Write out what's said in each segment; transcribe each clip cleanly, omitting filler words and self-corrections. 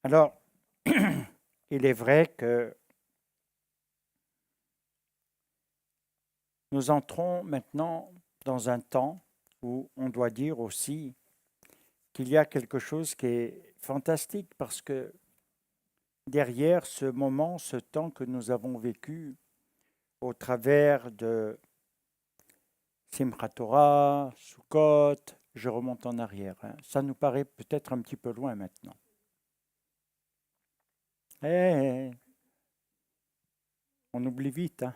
Alors, il est vrai que nous entrons maintenant dans un temps où on doit dire aussi qu'il y a quelque chose qui est fantastique parce que derrière ce moment, ce temps que nous avons vécu au travers de Simchat Torah, Sukkot, je remonte en arrière, hein, ça nous paraît peut-être un petit peu loin maintenant. Eh, on oublie vite, hein.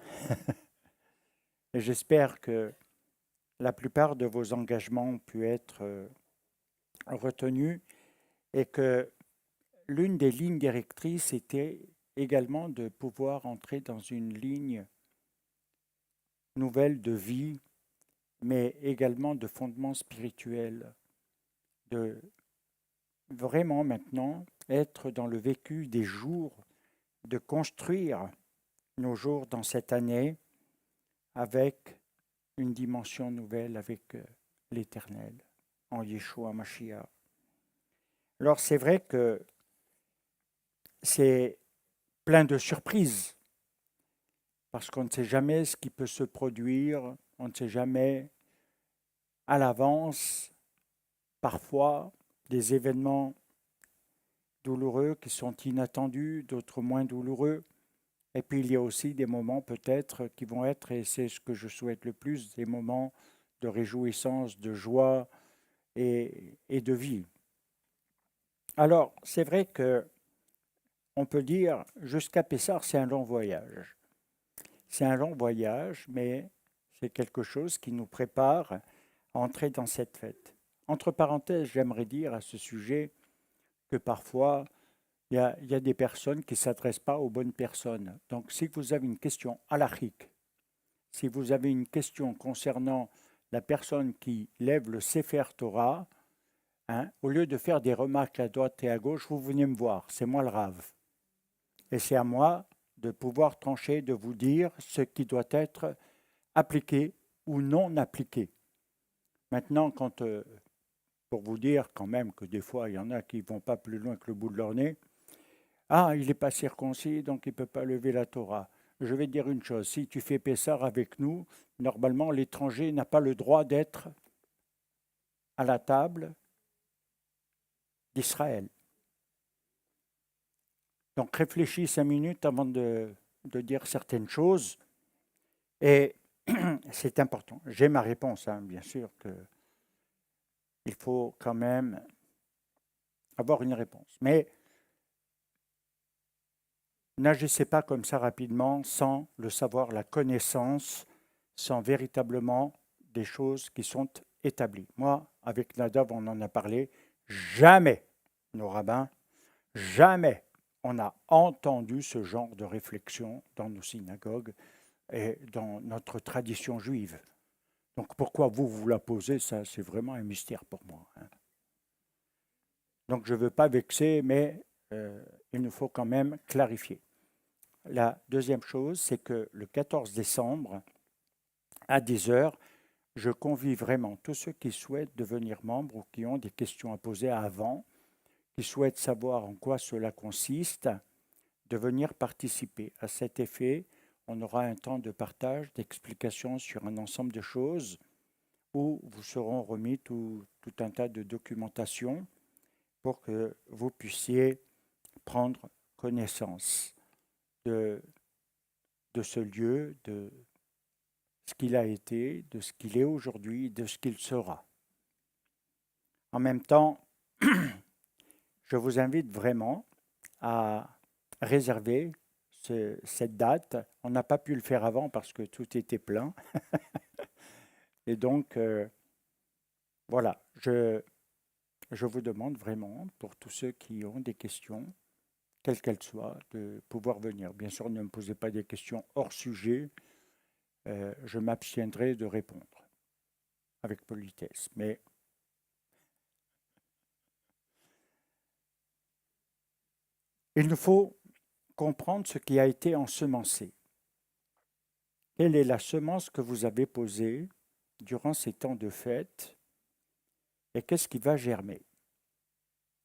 Et j'espère que la plupart de vos engagements ont pu être retenus et que l'une des lignes directrices était également de pouvoir entrer dans une ligne nouvelle de vie, mais également de fondement spirituel, de vraiment maintenant être dans le vécu des jours, de construire nos jours dans cette année avec une dimension nouvelle, avec l'Éternel, en Yeshua Mashiach. Alors c'est vrai que c'est plein de surprises, parce qu'on ne sait jamais ce qui peut se produire, on ne sait jamais à l'avance, parfois, des événements douloureux qui sont inattendus, d'autres moins douloureux. Et puis il y a aussi des moments peut-être qui vont être, et c'est ce que je souhaite le plus, des moments de réjouissance, de joie et de vie. Alors, c'est vrai que on peut dire jusqu'à Pessah, c'est un long voyage. C'est un long voyage, mais c'est quelque chose qui nous prépare à entrer dans cette fête. Entre parenthèses, j'aimerais dire à ce sujet que parfois, il y a des personnes qui ne s'adressent pas aux bonnes personnes. Donc, si vous avez une question halachique, si vous avez une question concernant la personne qui lève le Sefer Torah, hein, au lieu de faire des remarques à droite et à gauche, vous venez me voir, c'est moi le Rav. Et c'est à moi de pouvoir trancher, de vous dire ce qui doit être appliqué ou non appliqué. Maintenant, pour vous dire quand même que des fois, il y en a qui ne vont pas plus loin que le bout de leur nez, ah, il n'est pas circoncis, donc il ne peut pas lever la Torah. Je vais te dire une chose, si tu fais Pessar avec nous, normalement, l'étranger n'a pas le droit d'être à la table d'Israël. Donc réfléchis 5 minutes avant de dire certaines choses. Et c'est important. J'ai ma réponse, hein, bien sûr, qu'il faut quand même avoir une réponse. Mais n'agissez pas comme ça rapidement sans le savoir, la connaissance, sans véritablement des choses qui sont établies. Moi, avec Nadav, on en a parlé. Jamais, nos rabbins, jamais on a entendu ce genre de réflexion dans nos synagogues et dans notre tradition juive. Donc pourquoi vous la posez, ça c'est vraiment un mystère pour moi, hein. Donc je ne veux pas vexer, mais il nous faut quand même clarifier. La deuxième chose, c'est que le 14 décembre, à 10 heures, je convie vraiment tous ceux qui souhaitent devenir membres ou qui ont des questions à poser avant, qui souhaitent savoir en quoi cela consiste, de venir participer. À cet effet, on aura un temps de partage, d'explication sur un ensemble de choses où vous seront remis tout un tas de documentation pour que vous puissiez prendre connaissance de, de ce lieu, de ce qu'il a été, de ce qu'il est aujourd'hui, de ce qu'il sera. En même temps, je vous invite vraiment à réserver cette date. On n'a pas pu le faire avant parce que tout était plein. Et donc, voilà, je vous demande vraiment, pour tous ceux qui ont des questions, quelles qu'elles soient, de pouvoir venir. Bien sûr, ne me posez pas des questions hors sujet. Je m'abstiendrai de répondre avec politesse. Mais il nous faut comprendre ce qui a été ensemencé. Quelle est la semence que vous avez posée durant ces temps de fête et qu'est-ce qui va germer?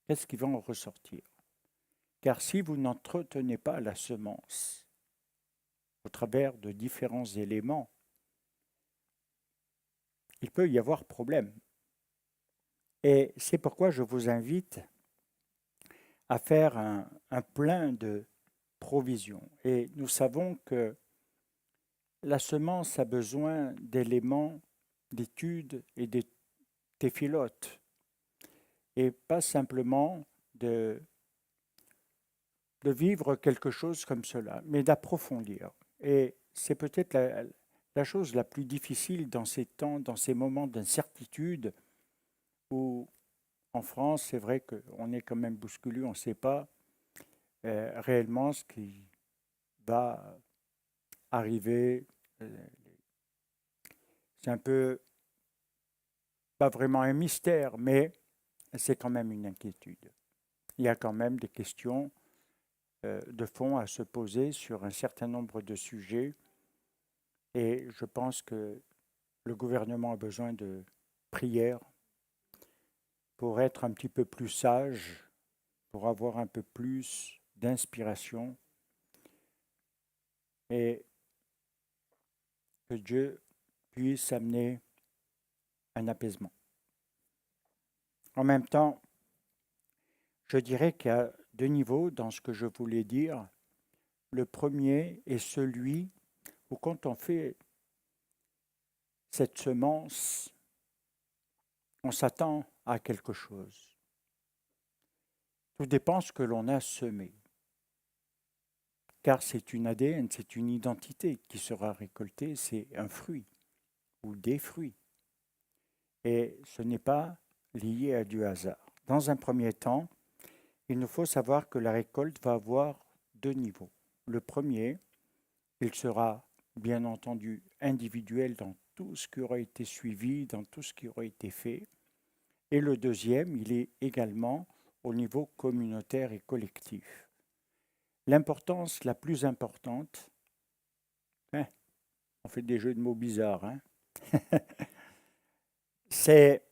Qu'est-ce qui va en ressortir? Car si vous n'entretenez pas la semence au travers de différents éléments, il peut y avoir problème. Et c'est pourquoi je vous invite à faire un plein de provisions. Et nous savons que la semence a besoin d'éléments d'études et de téphilotes, et pas simplement de vivre quelque chose comme cela, mais d'approfondir. Et c'est peut-être la chose la plus difficile dans ces temps, dans ces moments d'incertitude, où en France, c'est vrai qu'on est quand même bousculé, on ne sait pas réellement ce qui va arriver. C'est un peu, pas vraiment un mystère, mais c'est quand même une inquiétude. Il y a quand même des questions de fond à se poser sur un certain nombre de sujets, et je pense que le gouvernement a besoin de prières pour être un petit peu plus sage, pour avoir un peu plus d'inspiration, et que Dieu puisse amener un apaisement. En même temps, je dirais qu'il y a deux niveaux dans ce que je voulais dire. Le premier est celui où quand on fait cette semence, on s'attend à quelque chose. Tout dépend de ce que l'on a semé. Car c'est une ADN, c'est une identité qui sera récoltée, c'est un fruit ou des fruits. Et ce n'est pas lié à du hasard. Dans un premier temps, il nous faut savoir que la récolte va avoir deux niveaux. Le premier, il sera bien entendu individuel dans tout ce qui aura été suivi, dans tout ce qui aura été fait. Et le deuxième, il est également au niveau communautaire et collectif. L'importance la plus importante, on fait des jeux de mots bizarres, c'est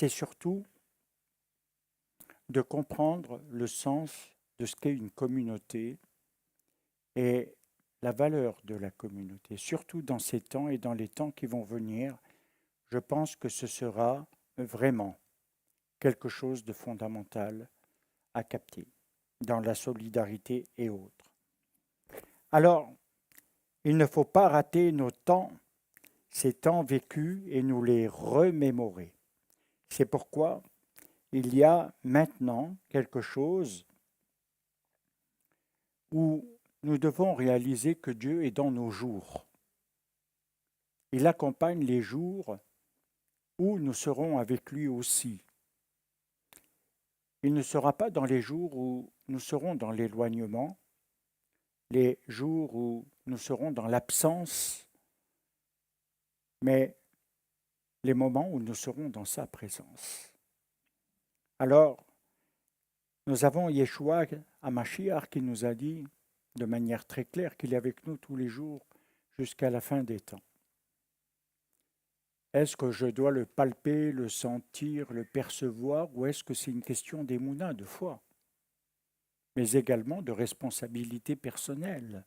surtout de comprendre le sens de ce qu'est une communauté et la valeur de la communauté. Surtout dans ces temps et dans les temps qui vont venir, je pense que ce sera vraiment quelque chose de fondamental à capter dans la solidarité et autres. Alors, il ne faut pas rater nos temps, ces temps vécus, et nous les remémorer. C'est pourquoi il y a maintenant quelque chose où nous devons réaliser que Dieu est dans nos jours. Il accompagne les jours où nous serons avec lui aussi. Il ne sera pas dans les jours où nous serons dans l'éloignement, les jours où nous serons dans l'absence, mais les moments où nous serons dans sa présence. Alors, nous avons Yeshua HaMashiach qui nous a dit de manière très claire qu'il est avec nous tous les jours jusqu'à la fin des temps. Est-ce que je dois le palper, le sentir, le percevoir, ou est-ce que c'est une question d'émouna, de foi, mais également de responsabilité personnelle?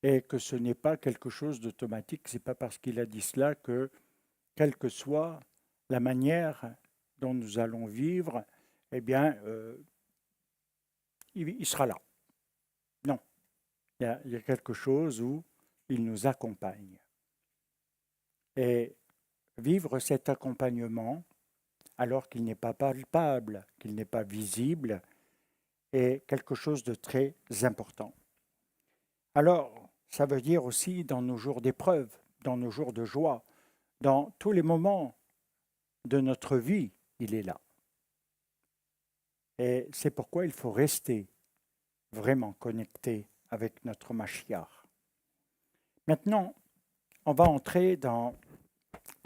Et que ce n'est pas quelque chose d'automatique, ce n'est pas parce qu'il a dit cela que, quelle que soit la manière dont nous allons vivre, eh bien, il sera là. Non, il y a quelque chose où il nous accompagne. Et vivre cet accompagnement, alors qu'il n'est pas palpable, qu'il n'est pas visible, est quelque chose de très important. Alors, ça veut dire aussi dans nos jours d'épreuve, dans nos jours de joie, dans tous les moments de notre vie, il est là. Et c'est pourquoi il faut rester vraiment connecté avec notre Mashiach. Maintenant, on va entrer dans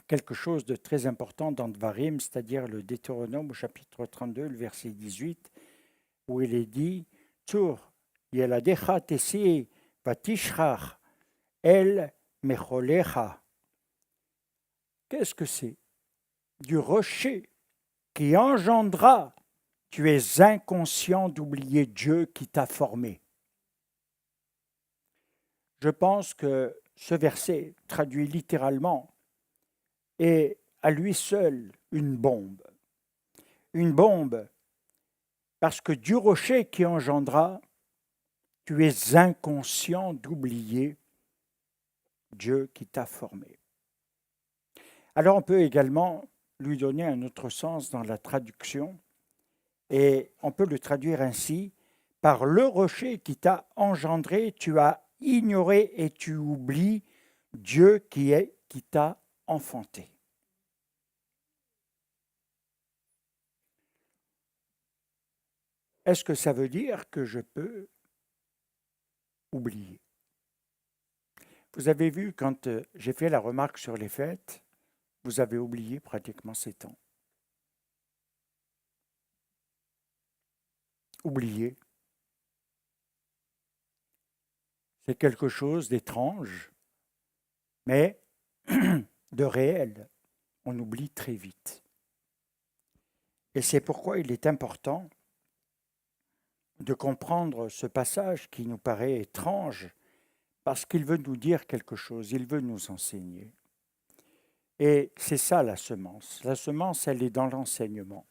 quelque chose de très important dans Dvarim, c'est-à-dire le Deutéronome au chapitre 32, le verset 18, où il est dit « Tur yeladecha tesi vatishrach el mecholecha ». Qu'est-ce que c'est? Du rocher qui engendra tu es inconscient d'oublier Dieu qui t'a formé. Je pense que ce verset, traduit littéralement, est à lui seul une bombe. Une bombe parce que du rocher qui engendra, tu es inconscient d'oublier Dieu qui t'a formé. Alors on peut également lui donner un autre sens dans la traduction et on peut le traduire ainsi: par le rocher qui t'a engendré, tu as ignoré et tu oublies Dieu qui t'a enfanté. Est-ce que ça veut dire que je peux oublier? Vous avez vu, quand j'ai fait la remarque sur les fêtes, vous avez oublié pratiquement ces temps. Oublier, c'est quelque chose d'étrange, mais de réel. On oublie très vite. Et c'est pourquoi il est important de comprendre ce passage qui nous paraît étrange, parce qu'il veut nous dire quelque chose, il veut nous enseigner. Et c'est ça la semence. La semence, elle est dans l'enseignement.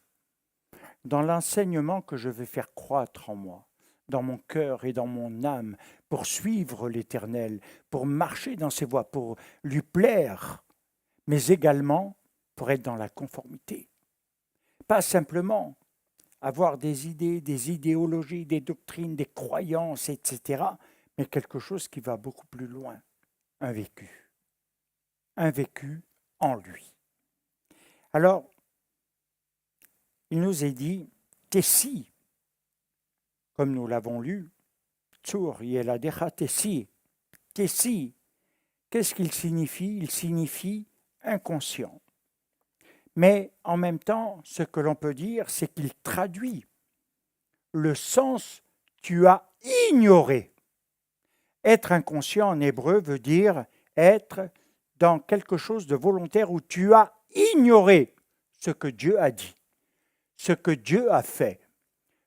Dans l'enseignement que je vais faire croître en moi, dans mon cœur et dans mon âme, pour suivre l'Éternel, pour marcher dans ses voies, pour lui plaire, mais également pour être dans la conformité. Pas simplement avoir des idées, des idéologies, des doctrines, des croyances, etc., mais quelque chose qui va beaucoup plus loin, un vécu en lui. Alors, il nous est dit, Tessi, comme nous l'avons lu, Tsur Yeladecha Tessi. Tessi, qu'est-ce qu'il signifie? Il signifie inconscient. Mais en même temps, ce que l'on peut dire, c'est qu'il traduit le sens tu as ignoré. Être inconscient en hébreu veut dire être dans quelque chose de volontaire où tu as ignoré ce que Dieu a dit, ce que Dieu a fait,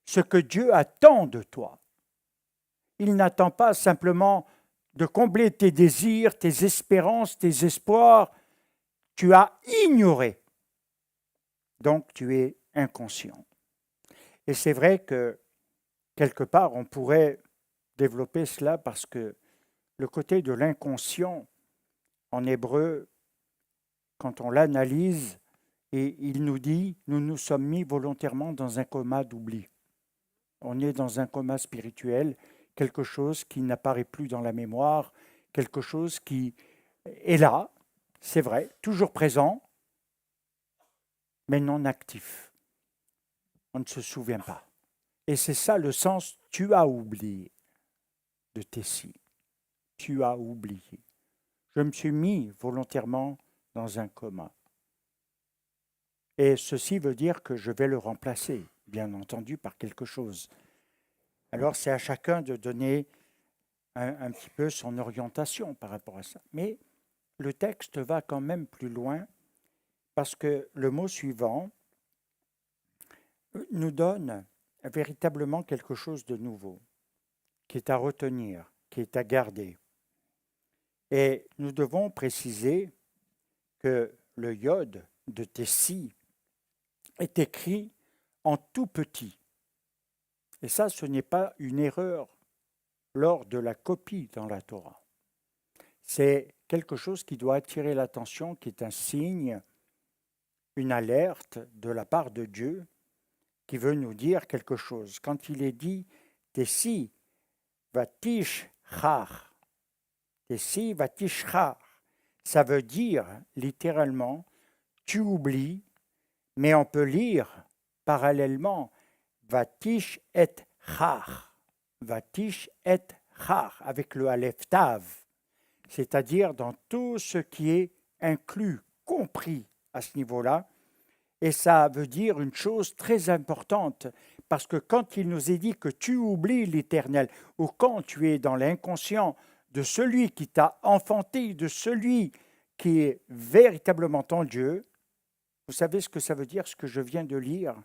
ce que Dieu attend de toi. Il n'attend pas simplement de combler tes désirs, tes espérances, tes espoirs. Tu as ignoré. Donc tu es inconscient. Et c'est vrai que quelque part, on pourrait développer cela parce que le côté de l'inconscient, en hébreu, quand on l'analyse, et il nous dit, nous nous sommes mis volontairement dans un coma d'oubli. On est dans un coma spirituel, quelque chose qui n'apparaît plus dans la mémoire, quelque chose qui est là, c'est vrai, toujours présent, mais non actif. On ne se souvient pas. Et c'est ça le sens « tu as oublié » de Tessi. Tu as oublié. Je me suis mis volontairement dans un coma. Et ceci veut dire que je vais le remplacer, bien entendu, par quelque chose. Alors c'est à chacun de donner un petit peu son orientation par rapport à ça. Mais le texte va quand même plus loin parce que le mot suivant nous donne véritablement quelque chose de nouveau, qui est à retenir, qui est à garder. Et nous devons préciser que le yod de Tessi est écrit en tout petit. Et ça, ce n'est pas une erreur lors de la copie dans la Torah. C'est quelque chose qui doit attirer l'attention, qui est un signe, une alerte de la part de Dieu qui veut nous dire quelque chose. Quand il est dit « Tessi vatishchar », Tessi vatishchar, ça veut dire littéralement « tu oublies », mais on peut lire parallèlement « vatish et char », « vatish et char » avec le aleph tav, c'est-à-dire dans tout ce qui est inclus, compris à ce niveau-là. Et ça veut dire une chose très importante, parce que quand il nous est dit que tu oublies l'Éternel, ou quand tu es dans l'inconscient de celui qui t'a enfanté, de celui qui est véritablement ton Dieu, vous savez ce que ça veut dire, ce que je viens de lire?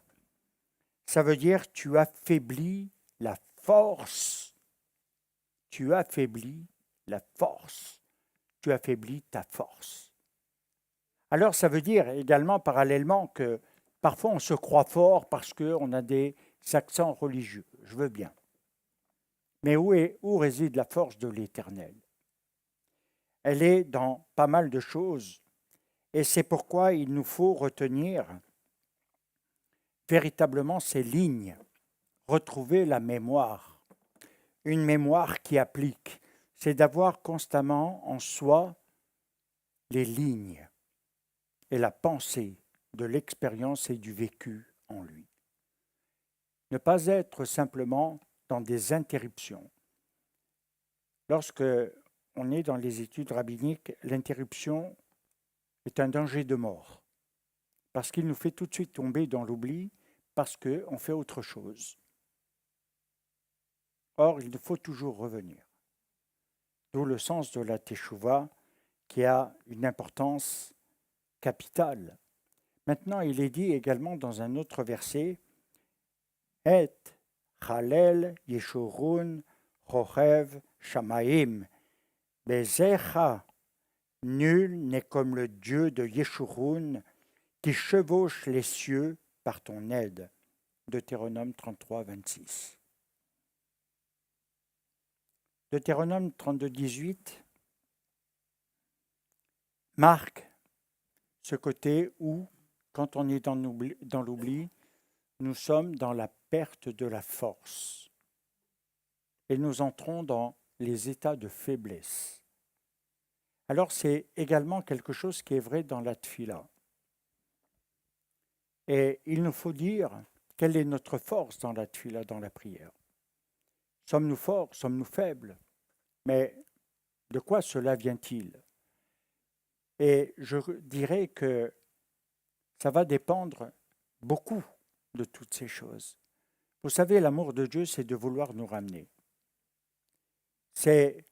Ça veut dire tu affaiblis la force. Tu affaiblis la force. Tu affaiblis ta force. Alors ça veut dire également parallèlement que parfois on se croit fort parce qu'on a des accents religieux. Je veux bien. Mais où réside la force de l'Éternel? Elle est dans pas mal de choses. Et c'est pourquoi il nous faut retenir véritablement ces lignes, retrouver la mémoire. Une mémoire qui applique, c'est d'avoir constamment en soi les lignes et la pensée de l'expérience et du vécu en lui. Ne pas être simplement dans des interruptions. Lorsque on est dans les études rabbiniques, l'interruption est un danger de mort, parce qu'il nous fait tout de suite tomber dans l'oubli, parce qu'on fait autre chose. Or, il faut toujours revenir. D'où le sens de la Teshuvah, qui a une importance capitale. Maintenant, il est dit également dans un autre verset, Et Chalel Yeshurun Rochev Shamaim Bezecha. Nul n'est comme le Dieu de Yeshurun qui chevauche les cieux par ton aide. Deutéronome 33, 26. Deutéronome 32, 18 marque ce côté où, quand on est dans l'oubli, nous sommes dans la perte de la force et nous entrons dans les états de faiblesse. Alors c'est également quelque chose qui est vrai dans la tfila. Et il nous faut dire quelle est notre force dans la tfila, dans la prière. Sommes-nous forts? Sommes-nous faibles? Mais de quoi cela vient-il? Et je dirais que ça va dépendre beaucoup de toutes ces choses. Vous savez, l'amour de Dieu, c'est de vouloir nous ramener. C'est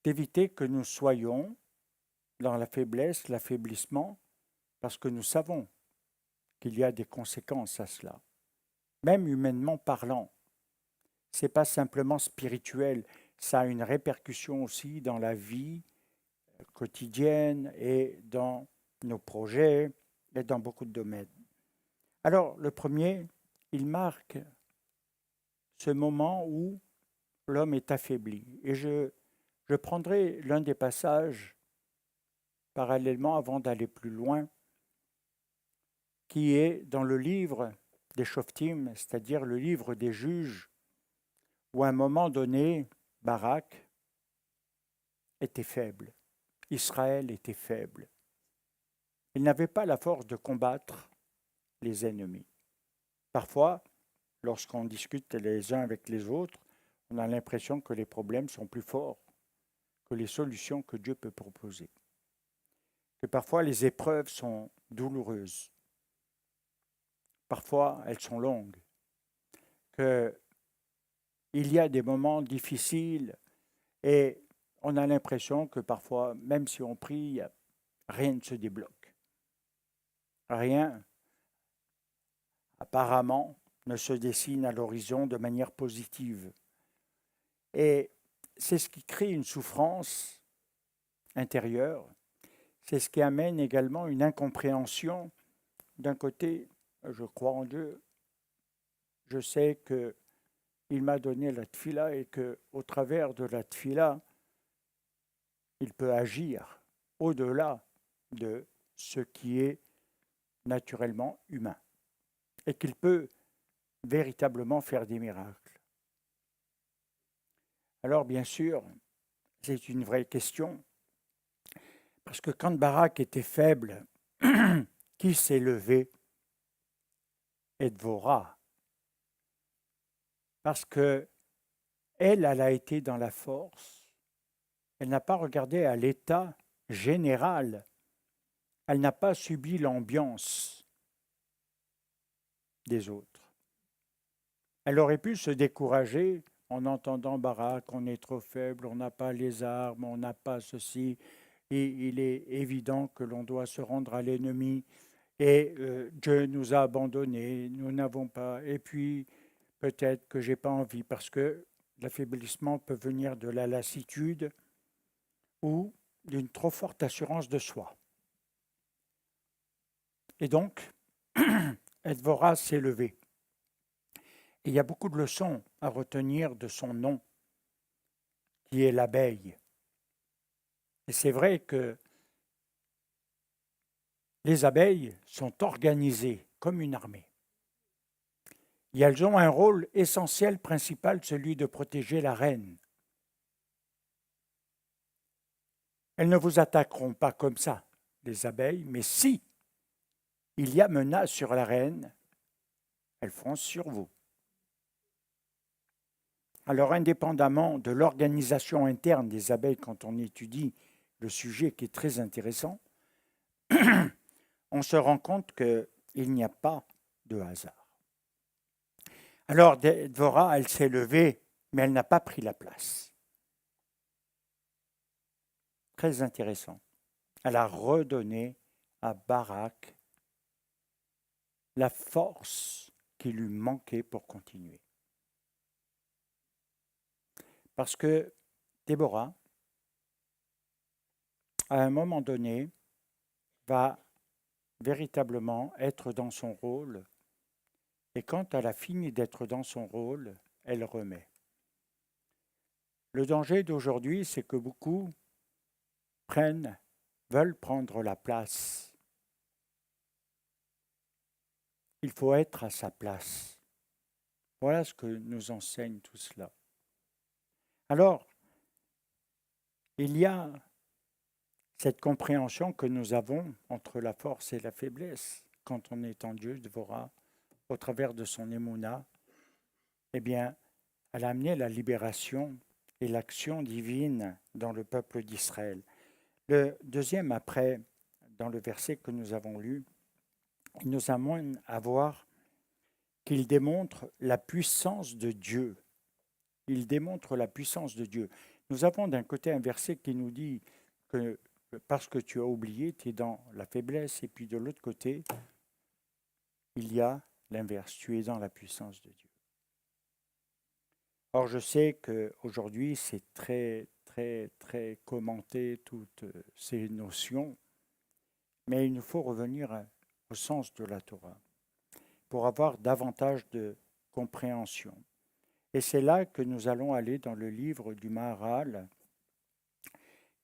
d'éviter que nous soyons dans la faiblesse, l'affaiblissement, parce que nous savons qu'il y a des conséquences à cela. Même humainement parlant, ce n'est pas simplement spirituel, ça a une répercussion aussi dans la vie quotidienne et dans nos projets et dans beaucoup de domaines. Alors, le premier, il marque ce moment où l'homme est affaibli. Et je prendrai l'un des passages parallèlement avant d'aller plus loin, qui est dans le livre des Shoftim, c'est-à-dire le livre des juges, où à un moment donné, Barak était faible. Israël était faible. Il n'avait pas la force de combattre les ennemis. Parfois, lorsqu'on discute les uns avec les autres, on a l'impression que les problèmes sont plus forts que les solutions que Dieu peut proposer. Que parfois les épreuves sont douloureuses. Parfois, elles sont longues. Qu'il y a des moments difficiles et on a l'impression que parfois, même si on prie, rien ne se débloque. Rien, apparemment, ne se dessine à l'horizon de manière positive. Et c'est ce qui crée une souffrance intérieure. C'est ce qui amène également une incompréhension. D'un côté, je crois en Dieu. Je sais qu'il m'a donné la tfila et qu'au travers de la tfila, il peut agir au-delà de ce qui est naturellement humain. Et qu'il peut véritablement faire des miracles. Alors bien sûr, c'est une vraie question, parce que quand Barak était faible, qui s'est levé? Edvora. Parce que elle a été dans la force, elle n'a pas regardé à l'état général, elle n'a pas subi l'ambiance des autres. Elle aurait pu se décourager en entendant Barak, on est trop faible, on n'a pas les armes, on n'a pas ceci, et il est évident que l'on doit se rendre à l'ennemi. et Dieu nous a abandonnés, nous n'avons pas, et puis peut-être que j'ai pas envie, parce que l'affaiblissement peut venir de la lassitude ou d'une trop forte assurance de soi. Et donc, Edvora s'est levée. Et il y a beaucoup de leçons à retenir de son nom, qui est l'abeille. Et c'est vrai que les abeilles sont organisées comme une armée. Et elles ont un rôle essentiel, principal, celui de protéger la reine. Elles ne vous attaqueront pas comme ça, les abeilles, mais si il y a menace sur la reine, elles foncent sur vous. Alors, indépendamment de l'organisation interne des abeilles, quand on étudie le sujet qui est très intéressant, on se rend compte qu'il n'y a pas de hasard. Alors, Déborah, elle s'est levée, mais elle n'a pas pris la place. Très intéressant. Elle a redonné à Barak la force qui lui manquait pour continuer. Parce que Déborah, à un moment donné, va véritablement être dans son rôle, et quand elle a fini d'être dans son rôle, elle remet. Le danger d'aujourd'hui, c'est que beaucoup veulent prendre la place. Il faut être à sa place. Voilà ce que nous enseigne tout cela. Alors, il y a cette compréhension que nous avons entre la force et la faiblesse quand on est en Dieu, Déborah, au travers de son émouna, eh bien, elle a amené la libération et l'action divine dans le peuple d'Israël. Le deuxième, après, dans le verset que nous avons lu, il nous amène à voir qu'il démontre la puissance de Dieu. Il démontre la puissance de Dieu. Nous avons d'un côté un verset qui nous dit que parce que tu as oublié, tu es dans la faiblesse, et puis de l'autre côté, il y a l'inverse, tu es dans la puissance de Dieu. Or, je sais qu'aujourd'hui, c'est très, très, très commenté, toutes ces notions, mais il nous faut revenir au sens de la Torah pour avoir davantage de compréhension. Et c'est là que nous allons aller dans le livre du Maharal,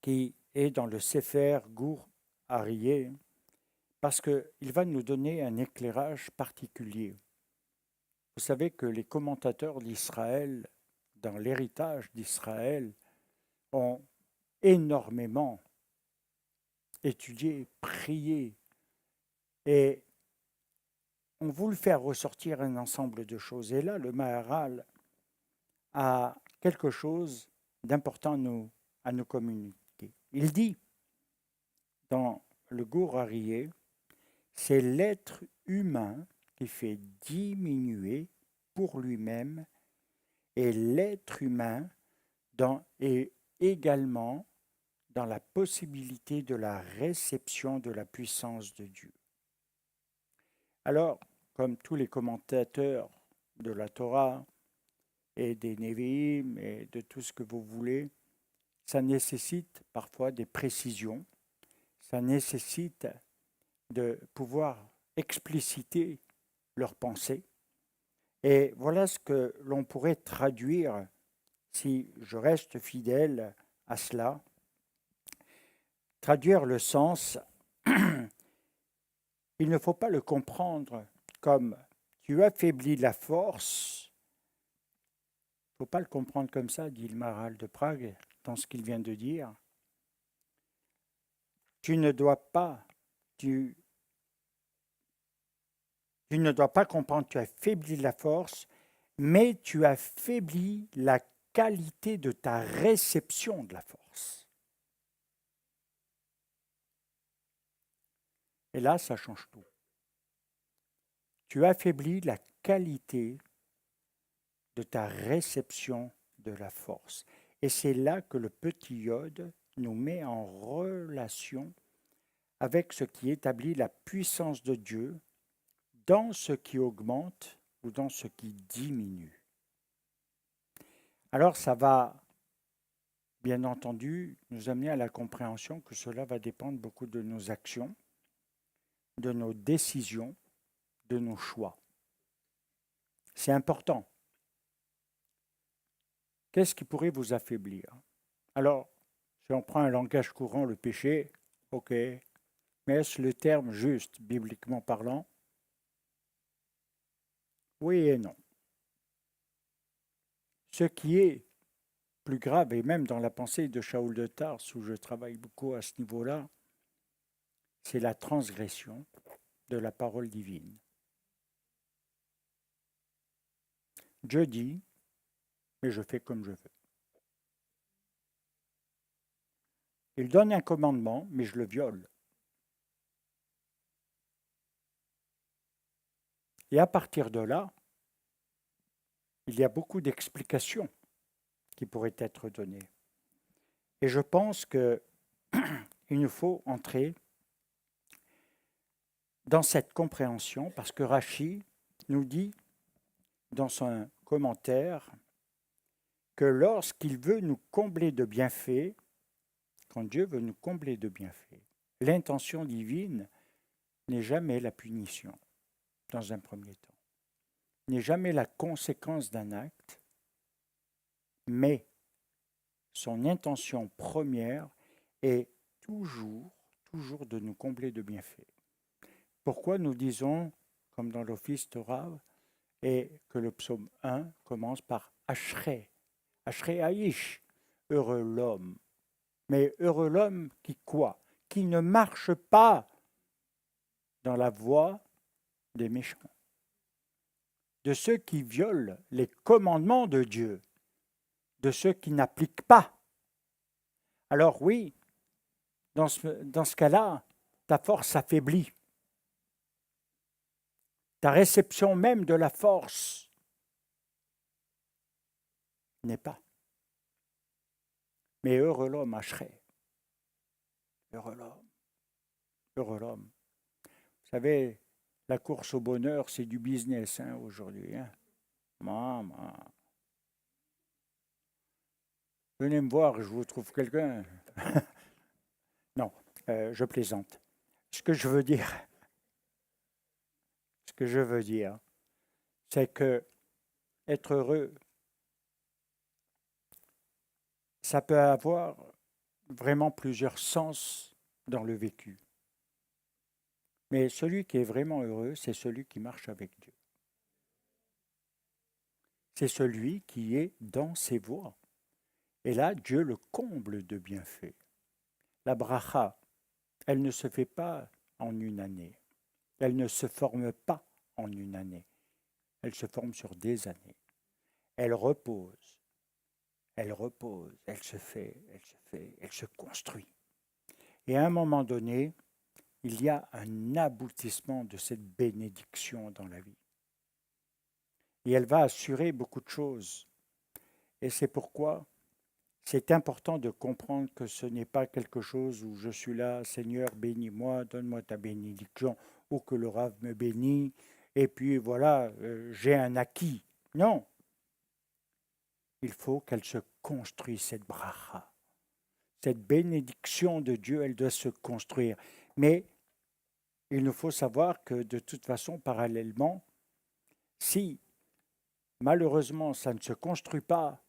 qui est dans le Sefer Gur Aryeh, parce qu'il va nous donner un éclairage particulier. Vous savez que les commentateurs d'Israël, dans l'héritage d'Israël, ont énormément étudié, prié, et ont voulu faire ressortir un ensemble de choses. Et là, le Maharal a quelque chose d'important à nous communiquer. Il dit, dans le Gur Aryeh, c'est l'être humain qui fait diminuer pour lui-même, et l'être humain est également dans la possibilité de la réception de la puissance de Dieu. Alors, comme tous les commentateurs de la Torah et des Névi'im et de tout ce que vous voulez, ça nécessite parfois des précisions, ça nécessite de pouvoir expliciter leurs pensées. Et voilà ce que l'on pourrait traduire, si je reste fidèle à cela, traduire le sens, il ne faut pas le comprendre comme tu affaiblis la force. Il ne faut pas le comprendre comme ça, dit le Maharal de Prague, dans ce qu'il vient de dire. Tu ne dois pas comprendre que tu affaiblis la force, mais tu affaiblis la qualité de ta réception de la force. Et là, ça change tout. Tu affaiblis la qualité de ta réception de la force. Et c'est là que le petit Yod nous met en relation avec ce qui établit la puissance de Dieu dans ce qui augmente ou dans ce qui diminue. Alors ça va, bien entendu, nous amener à la compréhension que cela va dépendre beaucoup de nos actions, de nos décisions, de nos choix. C'est important. Qu'est-ce qui pourrait vous affaiblir? Alors, si on prend un langage courant, le péché, ok, mais est-ce le terme juste, bibliquement parlant? Oui et non. Ce qui est plus grave, et même dans la pensée de Shaul de Tars, où je travaille beaucoup à ce niveau-là, c'est la transgression de la parole divine. Dieu dit, mais je fais comme je veux. Il donne un commandement, mais je le viole. Et à partir de là, il y a beaucoup d'explications qui pourraient être données. Et je pense qu'il nous faut entrer dans cette compréhension parce que Rachi nous dit dans son commentaire que lorsqu'il veut nous combler de bienfaits, quand Dieu veut nous combler de bienfaits, l'intention divine n'est jamais la punition, dans un premier temps, n'est jamais la conséquence d'un acte, mais son intention première est toujours de nous combler de bienfaits. Pourquoi nous disons, comme dans l'office Torah, et que le psaume 1 commence par Ashrei, Ashrei Haïch, heureux l'homme. Mais heureux l'homme qui quoi? Qui ne marche pas dans la voie des méchants, de ceux qui violent les commandements de Dieu, de ceux qui n'appliquent pas. Alors oui, dans ce cas-là, ta force s'affaiblit. Ta réception même de la force n'est pas. Mais heureux l'homme, Ashrei. Heureux l'homme. Heureux l'homme. Vous savez, la course au bonheur, c'est du business aujourd'hui. Maman. Venez me voir, je vous trouve quelqu'un. Non, je plaisante. Ce que je veux dire, c'est que être heureux, ça peut avoir vraiment plusieurs sens dans le vécu. Mais celui qui est vraiment heureux, c'est celui qui marche avec Dieu. C'est celui qui est dans ses voies. Et là, Dieu le comble de bienfaits. La bracha, elle ne se fait pas en une année. Elle ne se forme pas en une année. Elle se forme sur des années. Elle repose, elle se fait, elle se construit. Et à un moment donné, il y a un aboutissement de cette bénédiction dans la vie. Et elle va assurer beaucoup de choses. Et c'est pourquoi c'est important de comprendre que ce n'est pas quelque chose où je suis là, Seigneur, bénis-moi, donne-moi ta bénédiction, ou que le Rav me bénit, et puis voilà, j'ai un acquis. Non. Il faut qu'elle se construise, cette bracha. Cette bénédiction de Dieu, elle doit se construire. Mais il nous faut savoir que de toute façon, parallèlement, si malheureusement ça ne se construit pas,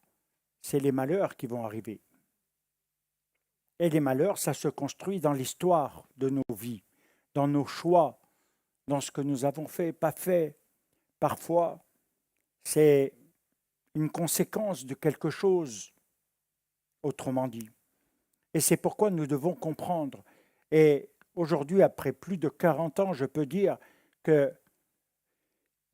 c'est les malheurs qui vont arriver. Et les malheurs, ça se construit dans l'histoire de nos vies, dans nos choix, dans ce que nous avons fait, pas fait. Parfois, c'est une conséquence de quelque chose, autrement dit. Et c'est pourquoi nous devons comprendre. Et aujourd'hui, après plus de 40 ans, je peux dire qu'il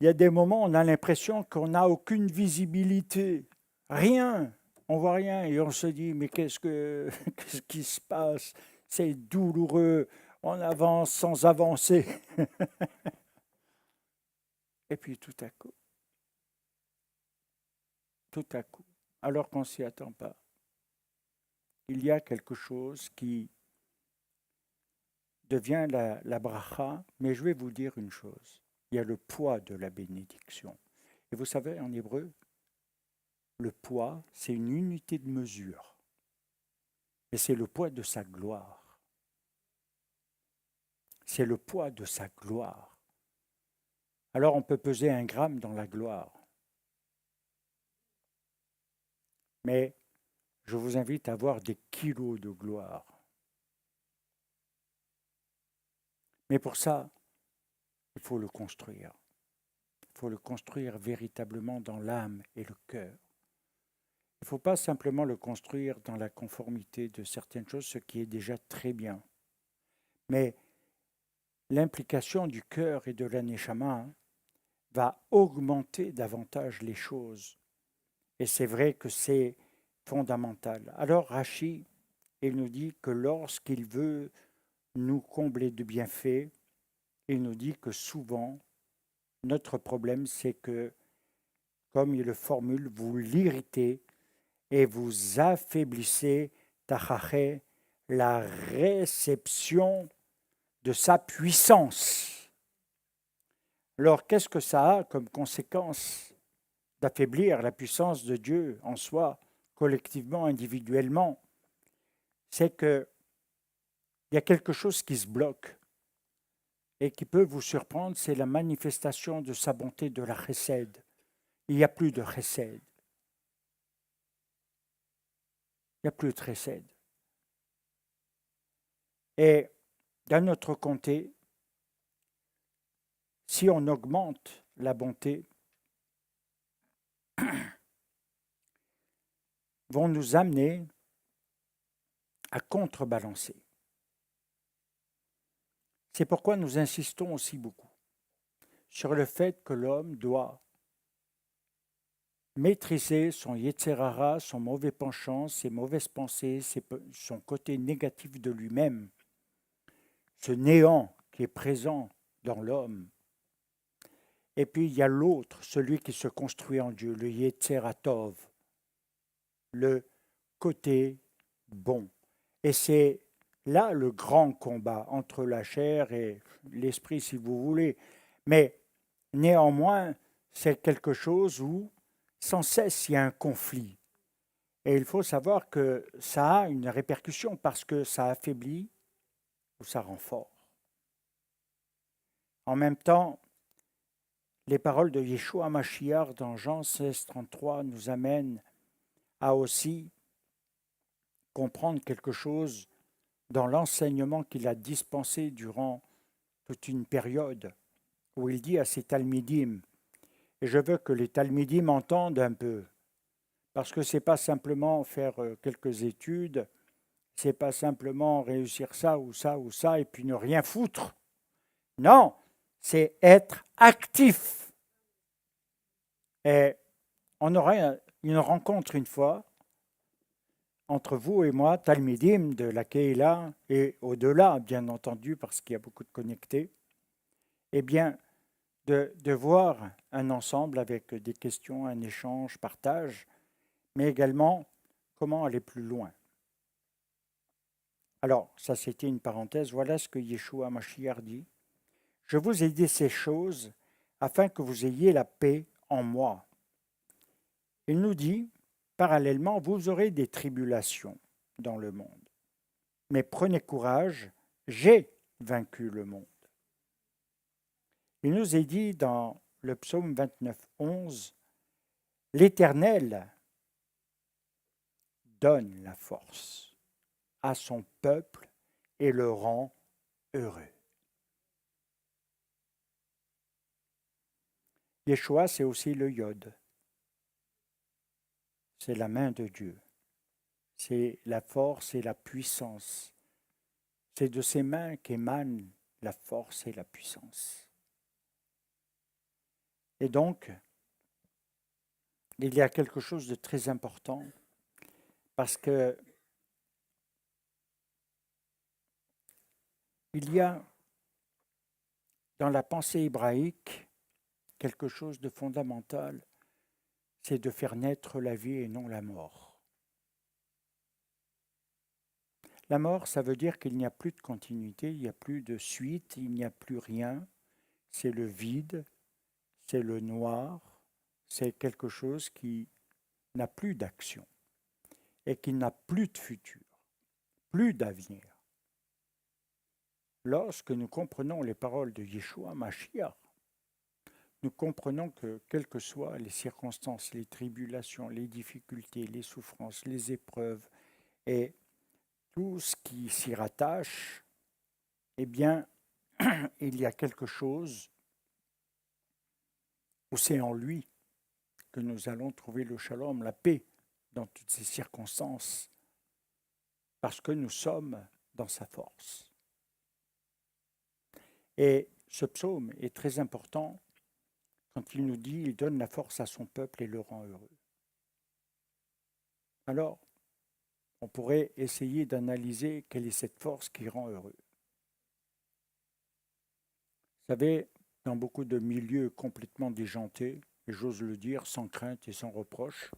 y a des moments où on a l'impression qu'on n'a aucune visibilité. Rien. On voit rien et on se dit, mais qu'est-ce qui se passe? C'est douloureux. On avance sans avancer. Et puis tout à coup, alors qu'on ne s'y attend pas, il y a quelque chose qui devient la bracha, mais je vais vous dire une chose. Il y a le poids de la bénédiction. Et vous savez, en hébreu, le poids, c'est une unité de mesure. Et c'est le poids de sa gloire. C'est le poids de sa gloire. Alors on peut peser 1 gramme dans la gloire. Mais je vous invite à avoir des kilos de gloire. Mais pour ça, il faut le construire. Il faut le construire véritablement dans l'âme et le cœur. Il ne faut pas simplement le construire dans la conformité de certaines choses, ce qui est déjà très bien. Mais l'implication du cœur et de la neshama va augmenter davantage les choses. Et c'est vrai que c'est fondamental. Alors Rashi, il nous dit que lorsqu'il veut nous combler de bienfaits, il nous dit que souvent, notre problème, c'est que, comme il le formule, vous l'irritez et vous affaiblissez tachaché, la réception de sa puissance. Alors, qu'est-ce que ça a comme conséquence d'affaiblir la puissance de Dieu en soi, collectivement, individuellement? C'est qu'il y a quelque chose qui se bloque et qui peut vous surprendre, c'est la manifestation de sa bonté, de la chesed. Il n'y a plus de chesed. Il n'y a plus de chesed. Et d'un autre côté, si on augmente la bonté, vont nous amener à contrebalancer. C'est pourquoi nous insistons aussi beaucoup sur le fait que l'homme doit maîtriser son yetzer hara, son mauvais penchant, ses mauvaises pensées, son côté négatif de lui-même, ce néant qui est présent dans l'homme. Et puis il y a l'autre, celui qui se construit en Dieu, le yetzer hatov, le côté bon. Et c'est là le grand combat entre la chair et l'esprit, si vous voulez. Mais néanmoins, c'est quelque chose où sans cesse il y a un conflit. Et il faut savoir que ça a une répercussion parce que ça affaiblit ou ça rend fort. En même temps, les paroles de Yeshua Mashiach dans Jean 16, 33 nous amènent à aussi comprendre quelque chose dans l'enseignement qu'il a dispensé durant toute une période où il dit à ses talmidim, et je veux que les talmidim entendent un peu, parce que ce n'est pas simplement faire quelques études, ce n'est pas simplement réussir ça ou ça ou ça et puis ne rien foutre. Non, c'est être actif. Et on aura une rencontre une fois entre vous et moi, talmidim de la Keila et au-delà, bien entendu, parce qu'il y a beaucoup de connectés, eh bien, de voir un ensemble avec des questions, un échange, partage, mais également comment aller plus loin. Alors, ça c'était une parenthèse, voilà ce que Yeshua Mashiach dit. Je vous ai dit ces choses afin que vous ayez la paix en moi. Il nous dit, parallèlement, vous aurez des tribulations dans le monde. Mais prenez courage, j'ai vaincu le monde. Il nous est dit dans le psaume 29, 11, l'Éternel donne la force à son peuple et le rend heureux. Yeshua, c'est aussi le Yod. C'est la main de Dieu. C'est la force et la puissance. C'est de ses mains qu'émanent la force et la puissance. Et donc, il y a quelque chose de très important parce que il y a dans la pensée hébraïque quelque chose de fondamental, c'est de faire naître la vie et non la mort. La mort, ça veut dire qu'il n'y a plus de continuité, il n'y a plus de suite, il n'y a plus rien. C'est le vide, c'est le noir, c'est quelque chose qui n'a plus d'action et qui n'a plus de futur, plus d'avenir. Lorsque nous comprenons les paroles de Yeshua Mashiach, nous comprenons que, quelles que soient les circonstances, les tribulations, les difficultés, les souffrances, les épreuves et tout ce qui s'y rattache, eh bien, il y a quelque chose où c'est en lui que nous allons trouver le shalom, la paix dans toutes ces circonstances, parce que nous sommes dans sa force. Et ce psaume est très important quand il nous dit « Il donne la force à son peuple et le rend heureux ». Alors, on pourrait essayer d'analyser quelle est cette force qui rend heureux. Vous savez, dans beaucoup de milieux complètement déjantés, et j'ose le dire, sans crainte et sans reproche,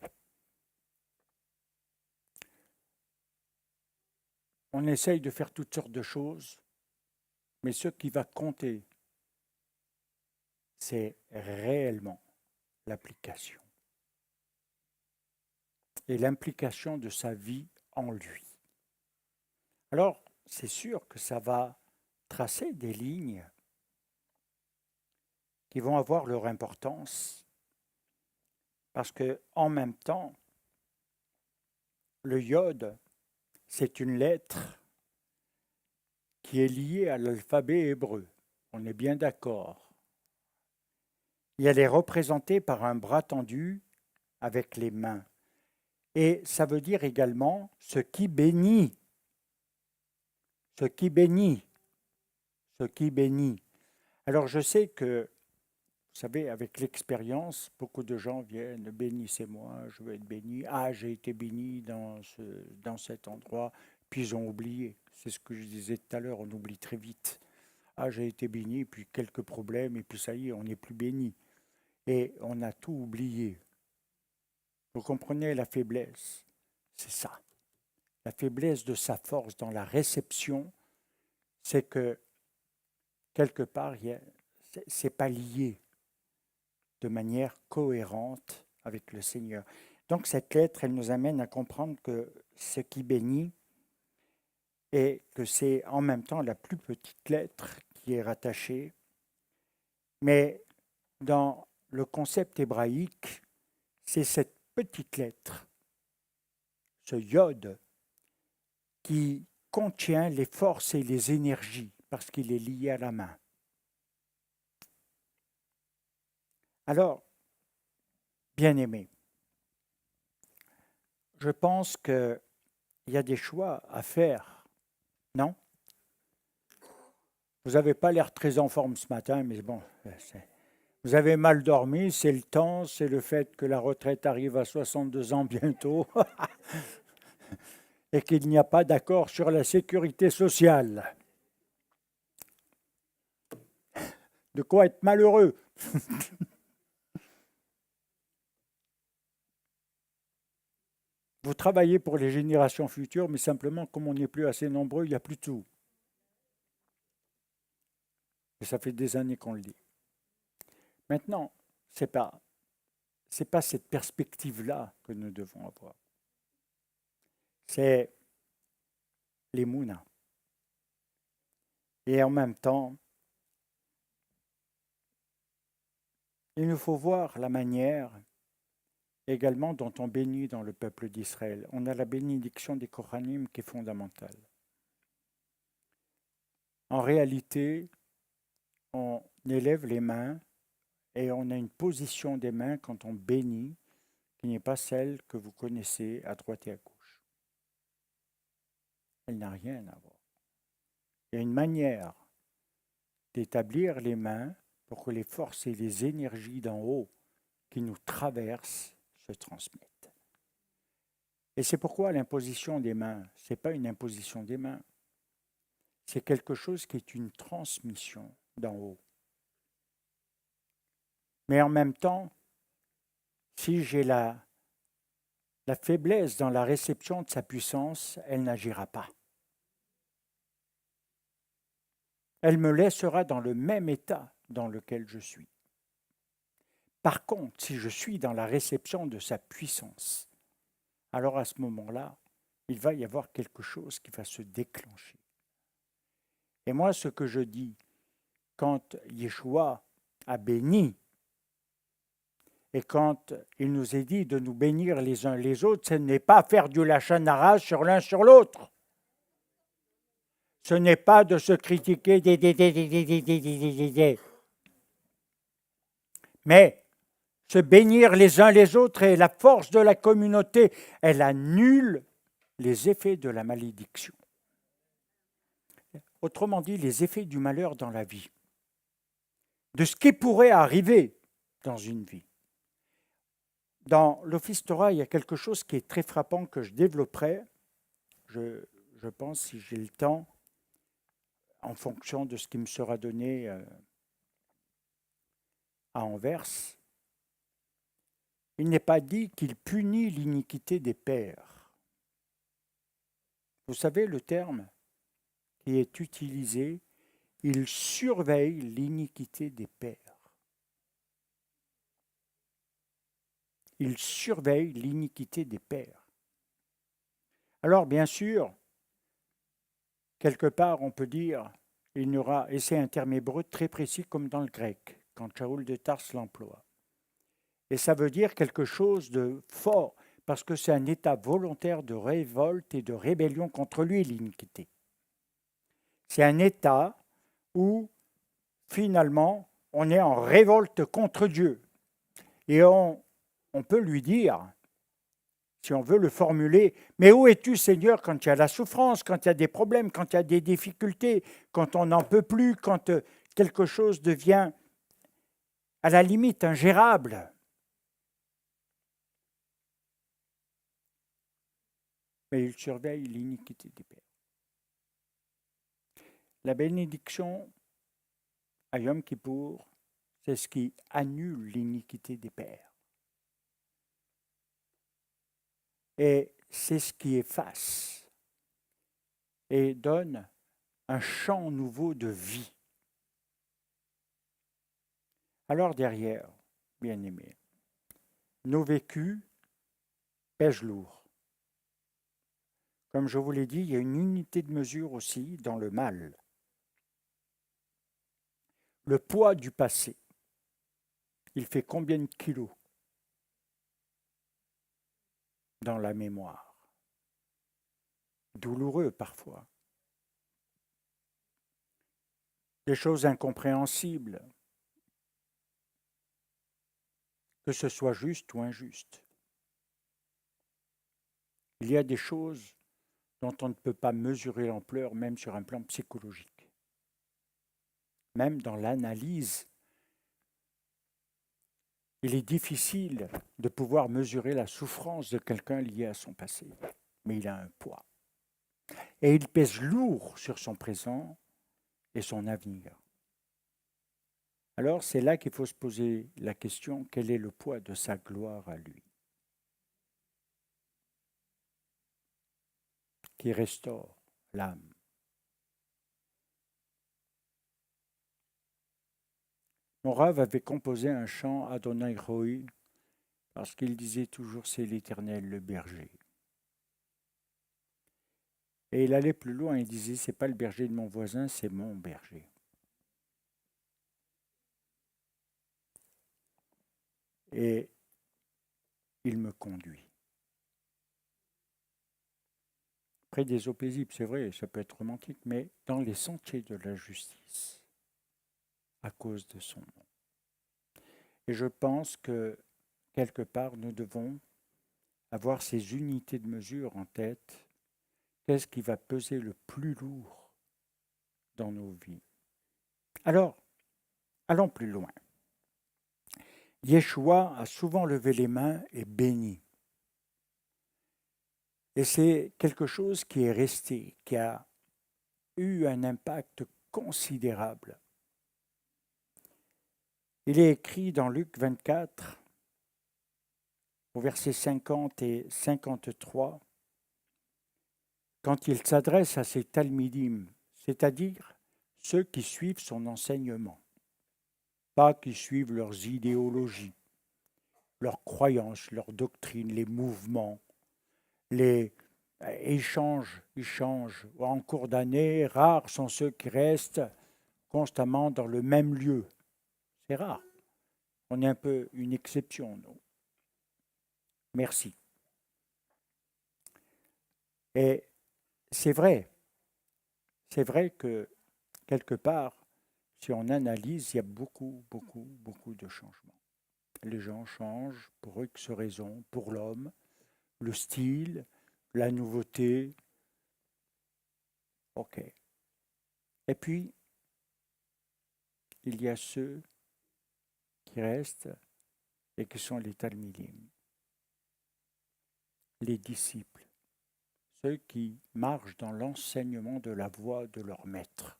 on essaye de faire toutes sortes de choses, mais ce qui va compter, c'est réellement l'application. Et l'implication de sa vie en lui. Alors, c'est sûr que ça va tracer des lignes qui vont avoir leur importance, parce que en même temps, le yod, c'est une lettre qui est liée à l'alphabet hébreu. On est bien d'accord. Et elle est représentée par un bras tendu avec les mains. Et ça veut dire également ce qui bénit. Ce qui bénit. Ce qui bénit. Alors je sais que, vous savez, avec l'expérience, beaucoup de gens viennent, bénissez-moi, je veux être béni. Ah, j'ai été béni dans cet endroit, puis ils ont oublié. C'est ce que je disais tout à l'heure, on oublie très vite. Ah, j'ai été béni, puis quelques problèmes, et puis ça y est, on n'est plus béni. Et on a tout oublié. Vous comprenez la faiblesse? C'est ça. La faiblesse de sa force dans la réception, c'est que quelque part, c'est pas lié de manière cohérente avec le Seigneur. Donc cette lettre, elle nous amène à comprendre que ce qui bénit et que c'est en même temps la plus petite lettre qui est rattachée. Mais dans le concept hébraïque, c'est cette petite lettre, ce yod, qui contient les forces et les énergies parce qu'il est lié à la main. Alors, bien-aimés, je pense qu'il y a des choix à faire, non? Vous n'avez pas l'air très en forme ce matin, mais bon, vous avez mal dormi, c'est le temps, c'est le fait que la retraite arrive à 62 ans bientôt et qu'il n'y a pas d'accord sur la sécurité sociale. De quoi être malheureux. Vous travaillez pour les générations futures, mais simplement, comme on n'est plus assez nombreux, il n'y a plus de tout. Et ça fait des années qu'on le dit. Maintenant, c'est pas cette perspective-là que nous devons avoir. C'est les mounas. Et en même temps, il nous faut voir la manière également dont on bénit dans le peuple d'Israël. On a la bénédiction des Kohanim qui est fondamentale. En réalité, on élève les mains et on a une position des mains quand on bénit qui n'est pas celle que vous connaissez à droite et à gauche. Elle n'a rien à voir. Il y a une manière d'établir les mains pour que les forces et les énergies d'en haut qui nous traversent se transmettent. Et c'est pourquoi l'imposition des mains, ce n'est pas une imposition des mains, c'est quelque chose qui est une transmission d'en haut. Mais en même temps, si j'ai la faiblesse dans la réception de sa puissance, elle n'agira pas. Elle me laissera dans le même état dans lequel je suis. Par contre, si je suis dans la réception de sa puissance, alors à ce moment-là, il va y avoir quelque chose qui va se déclencher. Et moi, ce que je dis, quand Yeshua a béni, et quand il nous est dit de nous bénir les uns les autres, ce n'est pas faire du lachon hara sur l'un sur l'autre. Ce n'est pas de se critiquer, mais se bénir les uns les autres, et la force de la communauté, elle annule les effets de la malédiction. Autrement dit, les effets du malheur dans la vie, de ce qui pourrait arriver dans une vie. Dans l'Office Torah, il y a quelque chose qui est très frappant que je développerai, je pense, si j'ai le temps, en fonction de ce qui me sera donné à Anvers. Il n'est pas dit qu'il punit l'iniquité des pères. Vous savez le terme qui est utilisé, il surveille l'iniquité des pères. Il surveille l'iniquité des pères. Alors, bien sûr, quelque part, on peut dire, il y aura, et c'est un terme hébreu très précis comme dans le grec, quand Shaoul de Tars l'emploie. Et ça veut dire quelque chose de fort, parce que c'est un état volontaire de révolte et de rébellion contre lui, l'iniquité. C'est un état où, finalement, on est en révolte contre Dieu. Et on peut lui dire, si on veut le formuler, mais où es-tu, Seigneur, quand il y a la souffrance, quand il y a des problèmes, quand il y a des difficultés, quand on n'en peut plus, quand quelque chose devient à la limite ingérable. Mais il surveille l'iniquité des pères. La bénédiction à Yom Kippour, c'est ce qui annule l'iniquité des pères. Et c'est ce qui efface et donne un champ nouveau de vie. Alors derrière, bien-aimés, nos vécus pèsent lourd. Comme je vous l'ai dit, il y a une unité de mesure aussi dans le mal. Le poids du passé, il fait combien de kilos dans la mémoire? Douloureux parfois. Des choses incompréhensibles, que ce soit juste ou injuste. Il y a des choses dont on ne peut pas mesurer l'ampleur, même sur un plan psychologique. Même dans l'analyse, il est difficile de pouvoir mesurer la souffrance de quelqu'un liée à son passé, mais il a un poids. Et il pèse lourd sur son présent et son avenir. Alors c'est là qu'il faut se poser la question, quel est le poids de sa gloire à lui, qui restaure l'âme. Mon Rav avait composé un chant Adonai Roi parce qu'il disait toujours c'est l'Éternel le berger. Et il allait plus loin, il disait c'est pas le berger de mon voisin, c'est mon berger. Et il me conduit. Près des eaux paisibles, c'est vrai, ça peut être romantique, mais dans les sentiers de la justice, à cause de son nom. Et je pense que, quelque part, nous devons avoir ces unités de mesure en tête. Qu'est-ce qui va peser le plus lourd dans nos vies? Alors, allons plus loin. Yeshua a souvent levé les mains et béni. Et c'est quelque chose qui est resté, qui a eu un impact considérable. Il est écrit dans Luc 24, au verset 50 et 53, quand il s'adresse à ses talmidim, c'est-à-dire ceux qui suivent son enseignement, pas qui suivent leurs idéologies, leurs croyances, leurs doctrines, les mouvements, les échanges. En cours d'année, rares sont ceux qui restent constamment dans le même lieu. C'est rare. On est un peu une exception, nous. Merci. Et c'est vrai que quelque part, si on analyse, il y a beaucoup de changements. Les gens changent pour X raisons, pour l'homme, le style, la nouveauté. OK. Et puis, il y a ceux qui restent et qui sont les talmidim, les disciples, ceux qui marchent dans l'enseignement de la voie de leur maître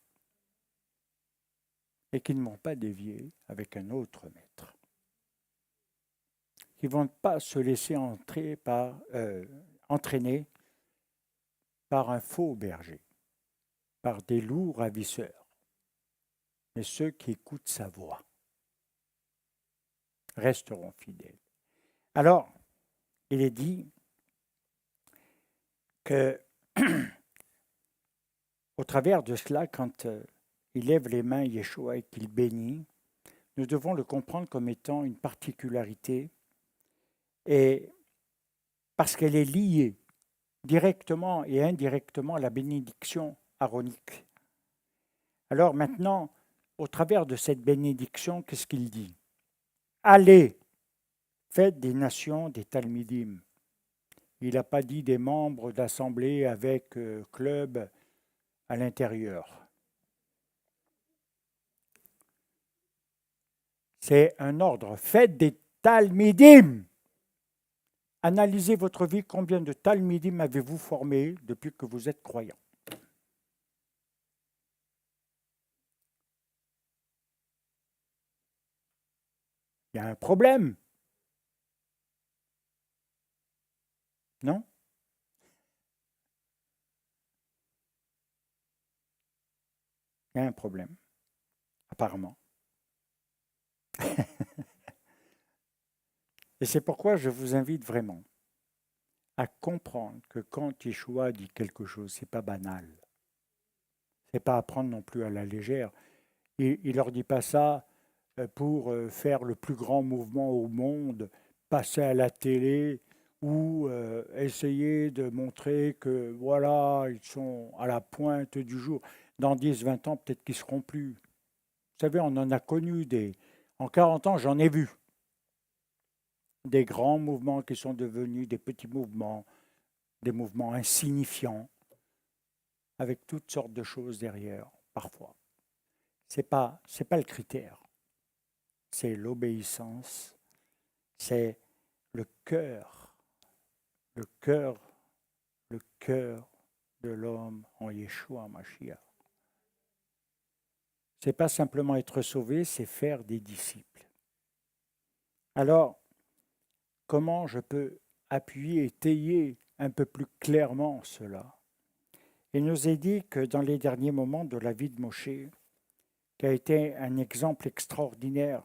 et qui ne vont pas dévier avec un autre maître, qui ne vont pas se laisser entraîner par un faux berger, par des loups ravisseurs, mais ceux qui écoutent sa voix resteront fidèles. Alors, il est dit que, au travers de cela, quand il lève les mains, Yeshua, et qu'il bénit, nous devons le comprendre comme étant une particularité, et parce qu'elle est liée directement et indirectement à la bénédiction aaronique. Alors maintenant, au travers de cette bénédiction, qu'est-ce qu'il dit? Allez, faites des nations des Talmidim. Il n'a pas dit des membres d'assemblée avec club à l'intérieur. C'est un ordre. Faites des Talmidim. Analysez votre vie. Combien de Talmidim avez-vous formé depuis que vous êtes croyant? Il y a un problème. Non? Il y a un problème, apparemment. Et c'est pourquoi je vous invite vraiment à comprendre que quand Yeshua dit quelque chose, ce n'est pas banal. Ce n'est pas à prendre non plus à la légère. Il ne leur dit pas ça pour faire le plus grand mouvement au monde, passer à la télé ou essayer de montrer que voilà, ils sont à la pointe du jour. Dans 10, 20 ans, peut-être qu'ils ne seront plus. Vous savez, on en a connu des... En 40 ans, j'en ai vu. Des grands mouvements qui sont devenus des petits mouvements, des mouvements insignifiants, avec toutes sortes de choses derrière, parfois. C'est pas le critère. C'est l'obéissance, c'est le cœur de l'homme en Yeshua Mashiach. C'est pas simplement être sauvé, c'est faire des disciples. Alors, comment je peux appuyer, étayer un peu plus clairement cela? Il nous est dit que dans les derniers moments de la vie de Moshe, qui a été un exemple extraordinaire,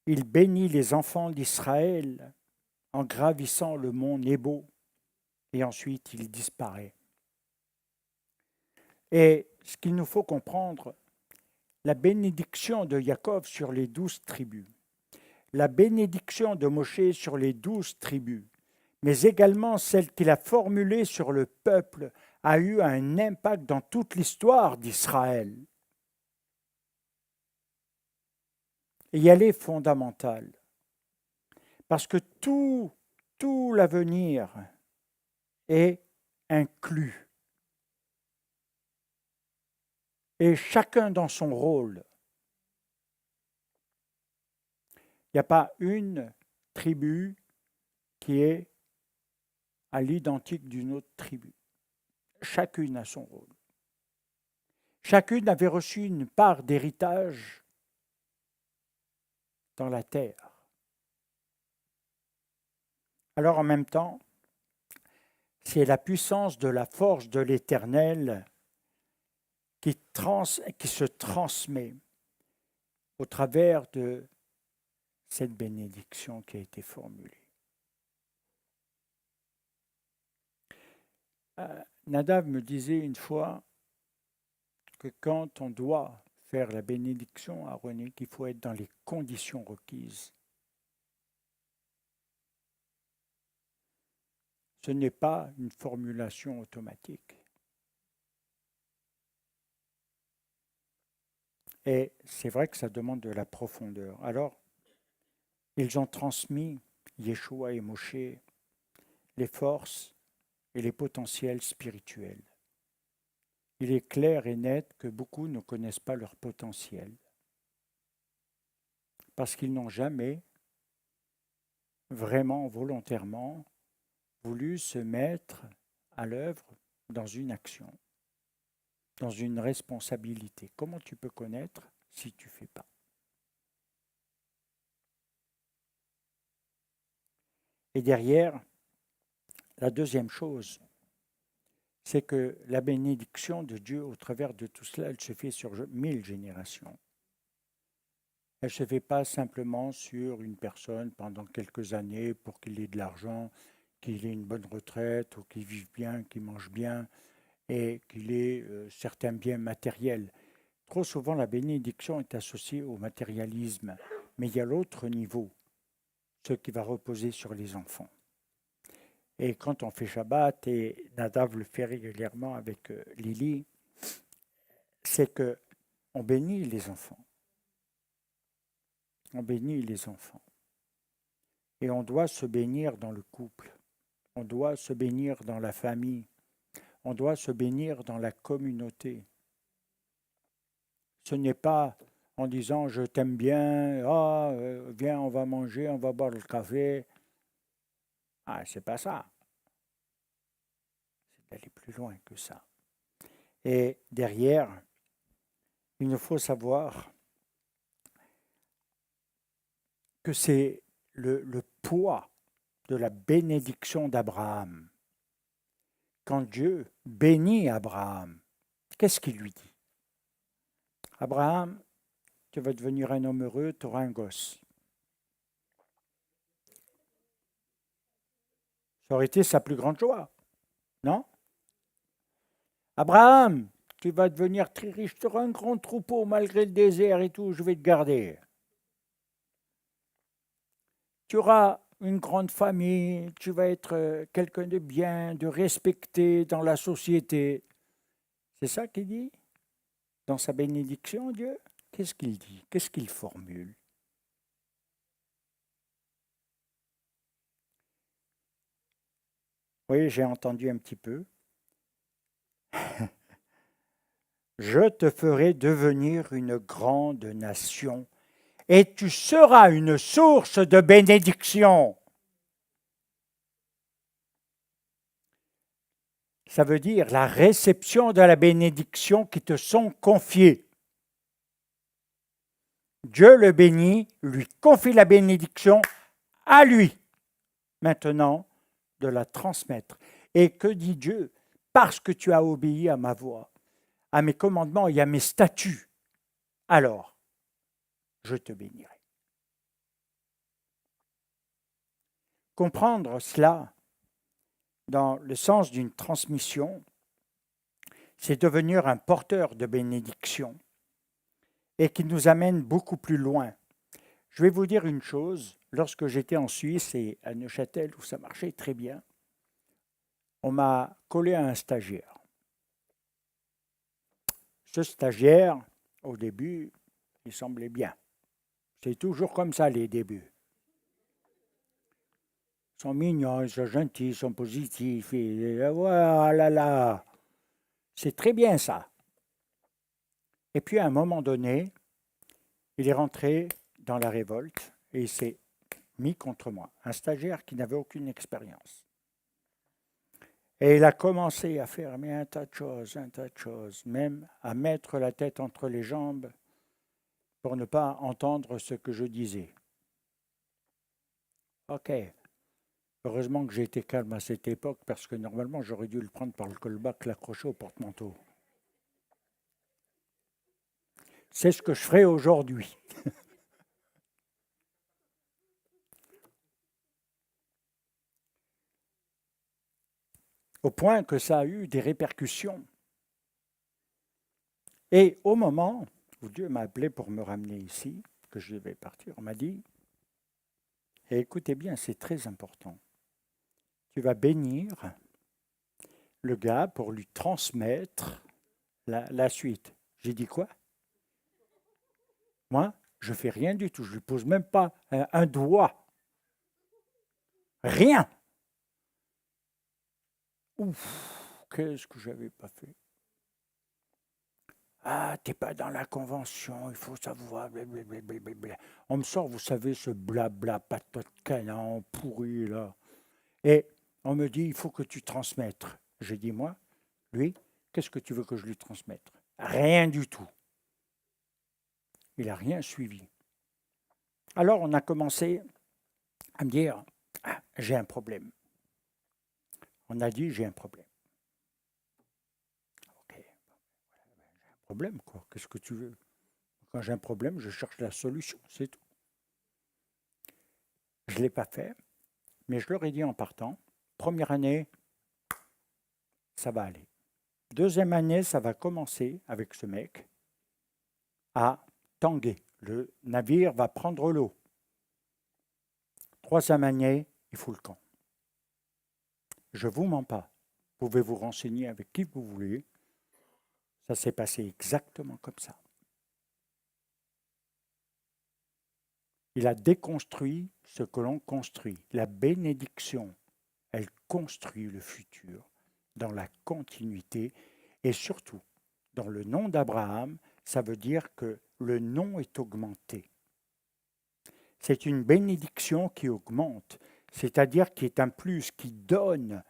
il bénit les enfants d'Israël en gravissant le mont Nebo, et ensuite il disparaît. Et ce qu'il nous faut comprendre, la bénédiction de Jacob sur les 12 tribus, la bénédiction de Moshe sur les 12 tribus, mais également celle qu'il a formulée sur le peuple, a eu un impact dans toute l'histoire d'Israël. Et elle est fondamentale, parce que tout l'avenir est inclus. Et chacun dans son rôle. Il n'y a pas une tribu qui est à l'identique d'une autre tribu. Chacune a son rôle. Chacune avait reçu une part d'héritage dans la terre. Alors en même temps, c'est la puissance de la force de l'Éternel qui se transmet au travers de cette bénédiction qui a été formulée. Nadav me disait une fois que quand on doit faire la bénédiction aaronique, il faut être dans les conditions requises. Ce n'est pas une formulation automatique. Et c'est vrai que ça demande de la profondeur. Alors, ils ont transmis, Yeshua et Moshe, les forces et les potentiels spirituels. Il est clair et net que beaucoup ne connaissent pas leur potentiel parce qu'ils n'ont jamais vraiment, volontairement, voulu se mettre à l'œuvre dans une action, dans une responsabilité. Comment tu peux connaître si tu ne fais pas? Et derrière, la deuxième chose, c'est que la bénédiction de Dieu au travers de tout cela, elle se fait sur 1000 générations. Elle ne se fait pas simplement sur une personne pendant quelques années pour qu'il ait de l'argent, qu'il ait une bonne retraite, ou qu'il vive bien, qu'il mange bien, et qu'il ait certains biens matériels. Trop souvent, la bénédiction est associée au matérialisme, mais il y a l'autre niveau, ce qui va reposer sur les enfants. Et quand on fait Shabbat, et Nadav le fait régulièrement avec Lily, c'est qu'on bénit les enfants. On bénit les enfants. Et on doit se bénir dans le couple. On doit se bénir dans la famille. On doit se bénir dans la communauté. Ce n'est pas en disant je t'aime bien, viens, on va manger, on va boire le café. Ah, c'est pas ça. C'est d'aller plus loin que ça. Et derrière, il nous faut savoir que c'est le poids de la bénédiction d'Abraham. Quand Dieu bénit Abraham, qu'est-ce qu'il lui dit? Abraham, tu vas devenir un homme heureux, tu auras un gosse. Ça aurait été sa plus grande joie, non? Abraham, tu vas devenir très riche, tu auras un grand troupeau malgré le désert et tout, je vais te garder. Tu auras une grande famille, tu vas être quelqu'un de bien, de respecté dans la société. C'est ça qu'il dit dans sa bénédiction, Dieu? Qu'est-ce qu'il dit? Qu'est-ce qu'il formule? Oui, j'ai entendu un petit peu. Je te ferai devenir une grande nation et tu seras une source de bénédiction. Ça veut dire la réception de la bénédiction qui te sont confiées. Dieu le bénit, lui confie la bénédiction à lui. Maintenant, de la transmettre. Et que dit Dieu? Parce que tu as obéi à ma voix, à mes commandements et à mes statuts, alors je te bénirai. Comprendre cela dans le sens d'une transmission, c'est devenir un porteur de bénédiction et qui nous amène beaucoup plus loin. Je vais vous dire une chose, lorsque j'étais en Suisse et à Neuchâtel, où ça marchait très bien, on m'a collé à un stagiaire. Ce stagiaire, au début, il semblait bien. C'est toujours comme ça, les débuts. Ils sont mignons, ils sont gentils, ils sont positifs. Et voilà. C'est très bien ça. Et puis à un moment donné, il est rentré dans la révolte et il s'est mis contre moi. Un stagiaire qui n'avait aucune expérience. Et il a commencé à faire un tas de choses, même à mettre la tête entre les jambes pour ne pas entendre ce que je disais. Ok. Heureusement que j'ai été calme à cette époque parce que normalement j'aurais dû le prendre par le callback, l'accrocher au porte-manteau. c'est ce que je ferai aujourd'hui. Au point que ça a eu des répercussions. Et au moment où Dieu m'a appelé pour me ramener ici, que je vais partir, on m'a dit, et écoutez bien, c'est très important, tu vas bénir le gars pour lui transmettre la suite. J'ai dit quoi? Moi, je fais rien du tout, je lui pose même pas un doigt. Rien. Ouf, qu'est-ce que j'avais pas fait? Ah, t'es pas dans la convention, il faut savoir, blablabla. On me sort, vous savez, ce blabla, patate canon, pourri, là. Et on me dit, il faut que tu transmettes. J'ai dit, moi, lui, qu'est-ce que tu veux que je lui transmette? Rien du tout. Il n'a rien suivi. Alors, on a commencé à me dire, ah, j'ai un problème. On a dit, j'ai un problème. Ok, j'ai un problème, quoi. Qu'est-ce que tu veux? Quand j'ai un problème, je cherche la solution, c'est tout. Je ne l'ai pas fait, mais je leur ai dit en partant, première année, ça va aller. Deuxième année, ça va commencer avec ce mec à tanguer. Le navire va prendre l'eau. Troisième année, il faut le camp. Je ne vous mens pas. Vous pouvez vous renseigner avec qui vous voulez. Ça s'est passé exactement comme ça. Il a déconstruit ce que l'on construit. La bénédiction, elle construit le futur dans la continuité et surtout, dans le nom d'Abraham, ça veut dire que le nom est augmenté. C'est une bénédiction qui augmente, c'est-à-dire qui est un plus, qui donne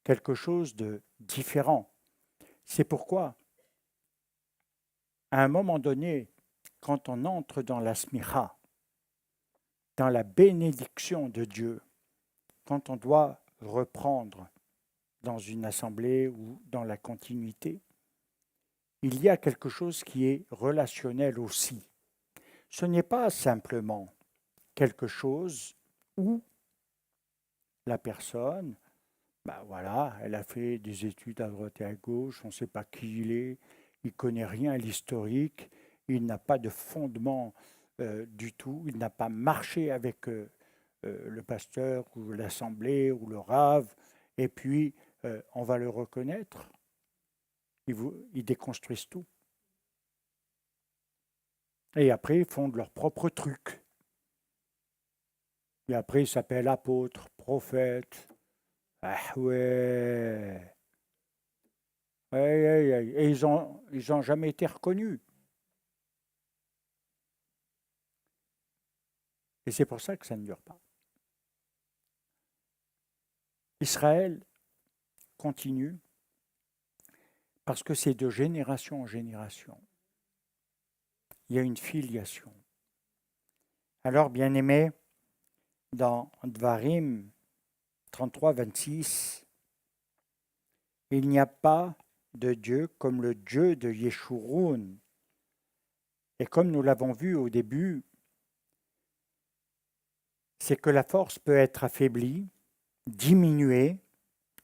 quelque chose de différent. C'est pourquoi, à un moment donné, quand on entre dans la smicha, dans la bénédiction de Dieu, quand on doit reprendre dans une assemblée ou dans la continuité, il y a quelque chose qui est relationnel aussi. Ce n'est pas simplement quelque chose où la personne, ben voilà, elle a fait des études à droite et à gauche, on ne sait pas qui il ne connaît rien à l'historique, il n'a pas de fondement du tout, il n'a pas marché avec le pasteur ou l'assemblée ou le rave, et puis on va le reconnaître, ils déconstruisent tout. Et après, ils font de leur propre truc. Et après, ils s'appellent apôtres, prophètes. Ah ouais. Et ils ont jamais été reconnus. Et c'est pour ça que ça ne dure pas. Israël continue parce que c'est de génération en génération. Il y a une filiation. Alors, bien-aimés, dans Dvarim 33, 26, il n'y a pas de Dieu comme le Dieu de Yeshurun. Et comme nous l'avons vu au début, c'est que la force peut être affaiblie, diminuée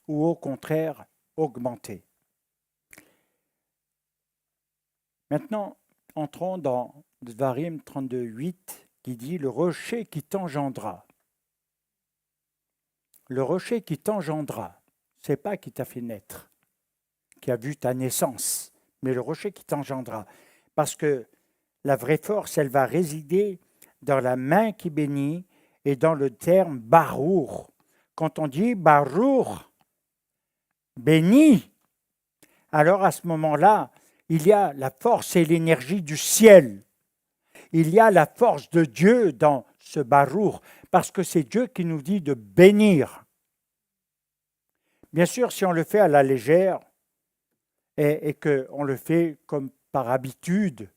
ou au contraire augmentée. Maintenant, entrons dans Dvarim 32, 8 qui dit le rocher qui t'engendra. Le rocher qui t'engendra, c'est pas qui t'a fait naître, qui a vu ta naissance, mais le rocher qui t'engendra. Parce que la vraie force, elle va résider dans la main qui bénit et dans le terme barour. Quand on dit barour, béni, alors à ce moment-là, il y a la force et l'énergie du ciel. Il y a la force de Dieu dans ce barour, parce que c'est Dieu qui nous dit de bénir. Bien sûr, si on le fait à la légère et qu'on le fait comme par habitude,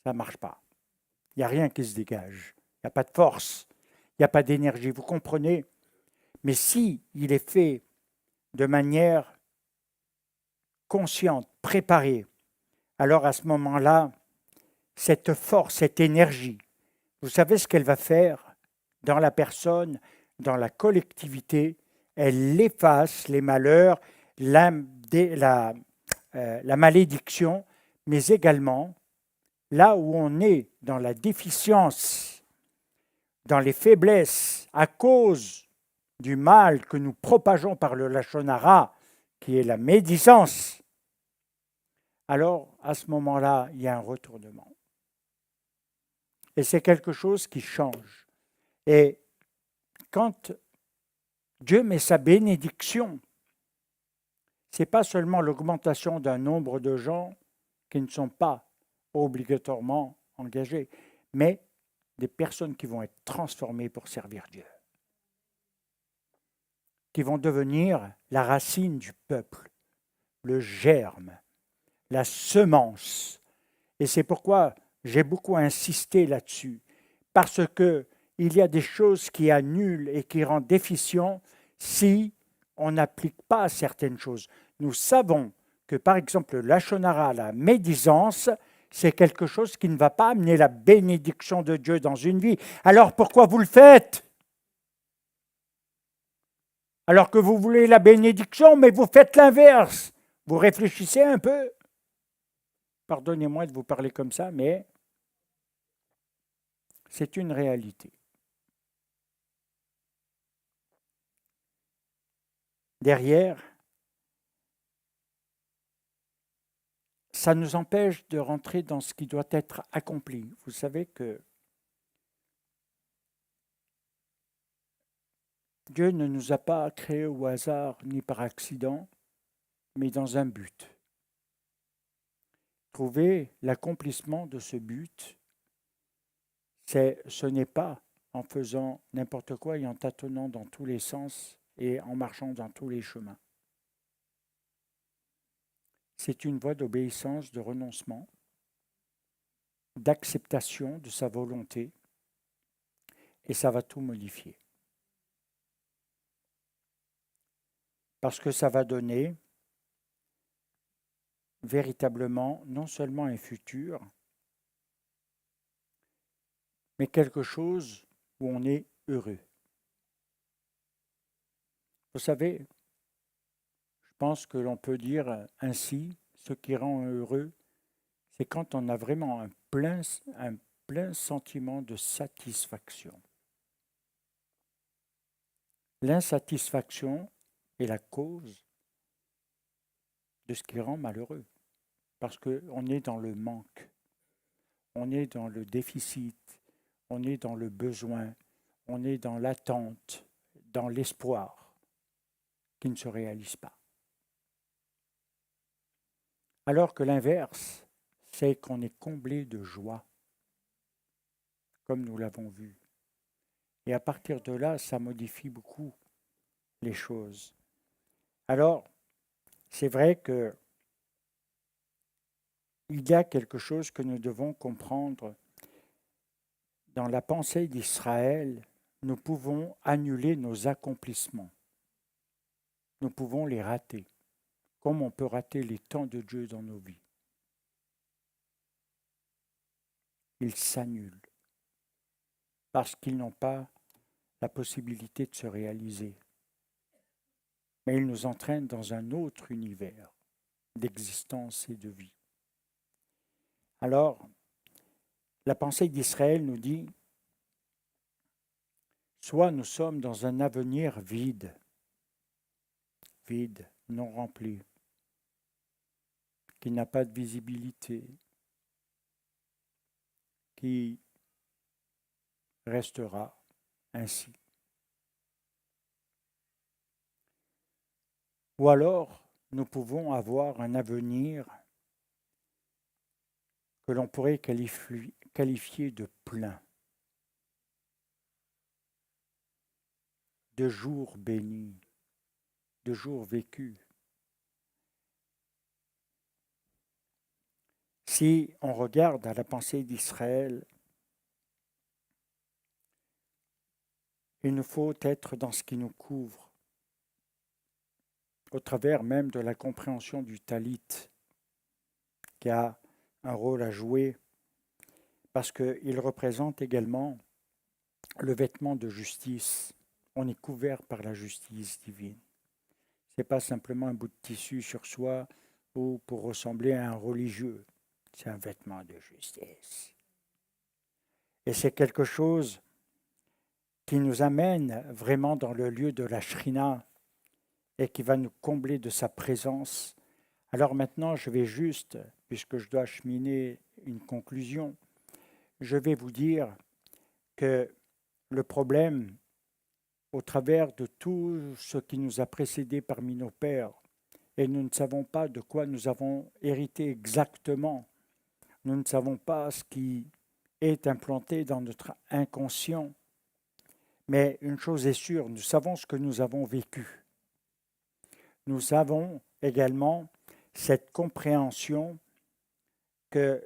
ça ne marche pas. Il n'y a rien qui se dégage. Il n'y a pas de force. Il n'y a pas d'énergie. Vous comprenez? Mais si il est fait de manière consciente, préparée, alors à ce moment-là, cette force, cette énergie, vous savez ce qu'elle va faire dans la personne, dans la collectivité? Elle efface les malheurs, la malédiction, mais également là où on est dans la déficience, dans les faiblesses, à cause du mal que nous propageons par le lachonara, qui est la médisance, alors à ce moment-là, il y a un retournement. Et c'est quelque chose qui change. Et quand Dieu met sa bénédiction, ce n'est pas seulement l'augmentation d'un nombre de gens qui ne sont pas obligatoirement engagés, mais des personnes qui vont être transformées pour servir Dieu, qui vont devenir la racine du peuple, le germe, la semence. Et c'est pourquoi j'ai beaucoup insisté là-dessus, parce que il y a des choses qui annulent et qui rendent déficient si on n'applique pas certaines choses. Nous savons que, par exemple, la shonara, la médisance, c'est quelque chose qui ne va pas amener la bénédiction de Dieu dans une vie. Alors pourquoi vous le faites? Alors que vous voulez la bénédiction, mais vous faites l'inverse. Vous réfléchissez un peu. Pardonnez-moi de vous parler comme ça, mais c'est une réalité. Derrière, ça nous empêche de rentrer dans ce qui doit être accompli. Vous savez que Dieu ne nous a pas créés au hasard ni par accident, mais dans un but. Trouver l'accomplissement de ce but, ce n'est pas en faisant n'importe quoi et en tâtonnant dans tous les sens et en marchant dans tous les chemins. C'est une voie d'obéissance, de renoncement, d'acceptation de sa volonté, et ça va tout modifier. Parce que ça va donner véritablement non seulement un futur, mais quelque chose où on est heureux. Vous savez, je pense que l'on peut dire ainsi, ce qui rend heureux, c'est quand on a vraiment un plein sentiment de satisfaction. L'insatisfaction est la cause de ce qui rend malheureux, parce qu'on est dans le manque, on est dans le déficit, on est dans le besoin, on est dans l'attente, dans l'espoir qui ne se réalise pas. Alors que l'inverse, c'est qu'on est comblé de joie, comme nous l'avons vu. Et à partir de là, ça modifie beaucoup les choses. Alors, c'est vrai que il y a quelque chose que nous devons comprendre. Dans la pensée d'Israël, nous pouvons annuler nos accomplissements. Nous pouvons les rater, comme on peut rater les temps de Dieu dans nos vies. Ils s'annulent parce qu'ils n'ont pas la possibilité de se réaliser. Mais ils nous entraînent dans un autre univers d'existence et de vie. Alors, la pensée d'Israël nous dit, soit nous sommes dans un avenir vide, non rempli, qui n'a pas de visibilité, qui restera ainsi. Ou alors, nous pouvons avoir un avenir que l'on pourrait qualifier de plein, de jours bénis, de jours vécus. Si on regarde à la pensée d'Israël, il nous faut être dans ce qui nous couvre, au travers même de la compréhension du talit, qui a un rôle à jouer. parce qu'il représente également le vêtement de justice. On est couvert par la justice divine. Ce n'est pas simplement un bout de tissu sur soi ou pour ressembler à un religieux. C'est un vêtement de justice. Et c'est quelque chose qui nous amène vraiment dans le lieu de la Shrina et qui va nous combler de sa présence. Alors maintenant, je vais juste, puisque je dois acheminer une conclusion, je vais vous dire que le problème, au travers de tout ce qui nous a précédés parmi nos pères, et nous ne savons pas de quoi nous avons hérité exactement, nous ne savons pas ce qui est implanté dans notre inconscient, mais une chose est sûre, nous savons ce que nous avons vécu. Nous avons également cette compréhension que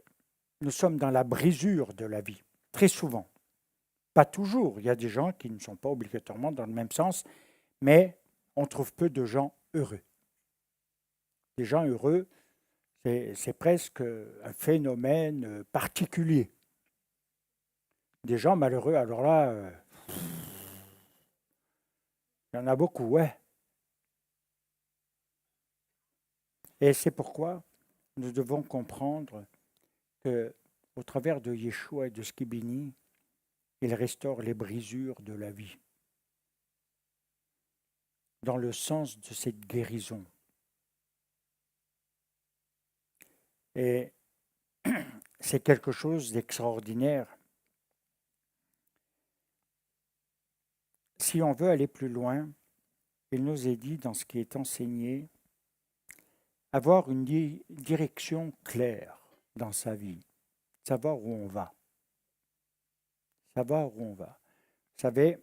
nous sommes dans la brisure de la vie, très souvent. Pas toujours, il y a des gens qui ne sont pas obligatoirement dans le même sens, mais on trouve peu de gens heureux. Les gens heureux, c'est presque un phénomène particulier. Des gens malheureux, alors là, il y en a beaucoup, ouais. Et c'est pourquoi nous devons comprendre que, au travers de Yeshua et de ce qu'il bénit, il restaure les brisures de la vie, dans le sens de cette guérison. Et c'est quelque chose d'extraordinaire. Si on veut aller plus loin, il nous est dit dans ce qui est enseigné, avoir une direction claire dans sa vie, savoir où on va. Savoir où on va. Vous savez,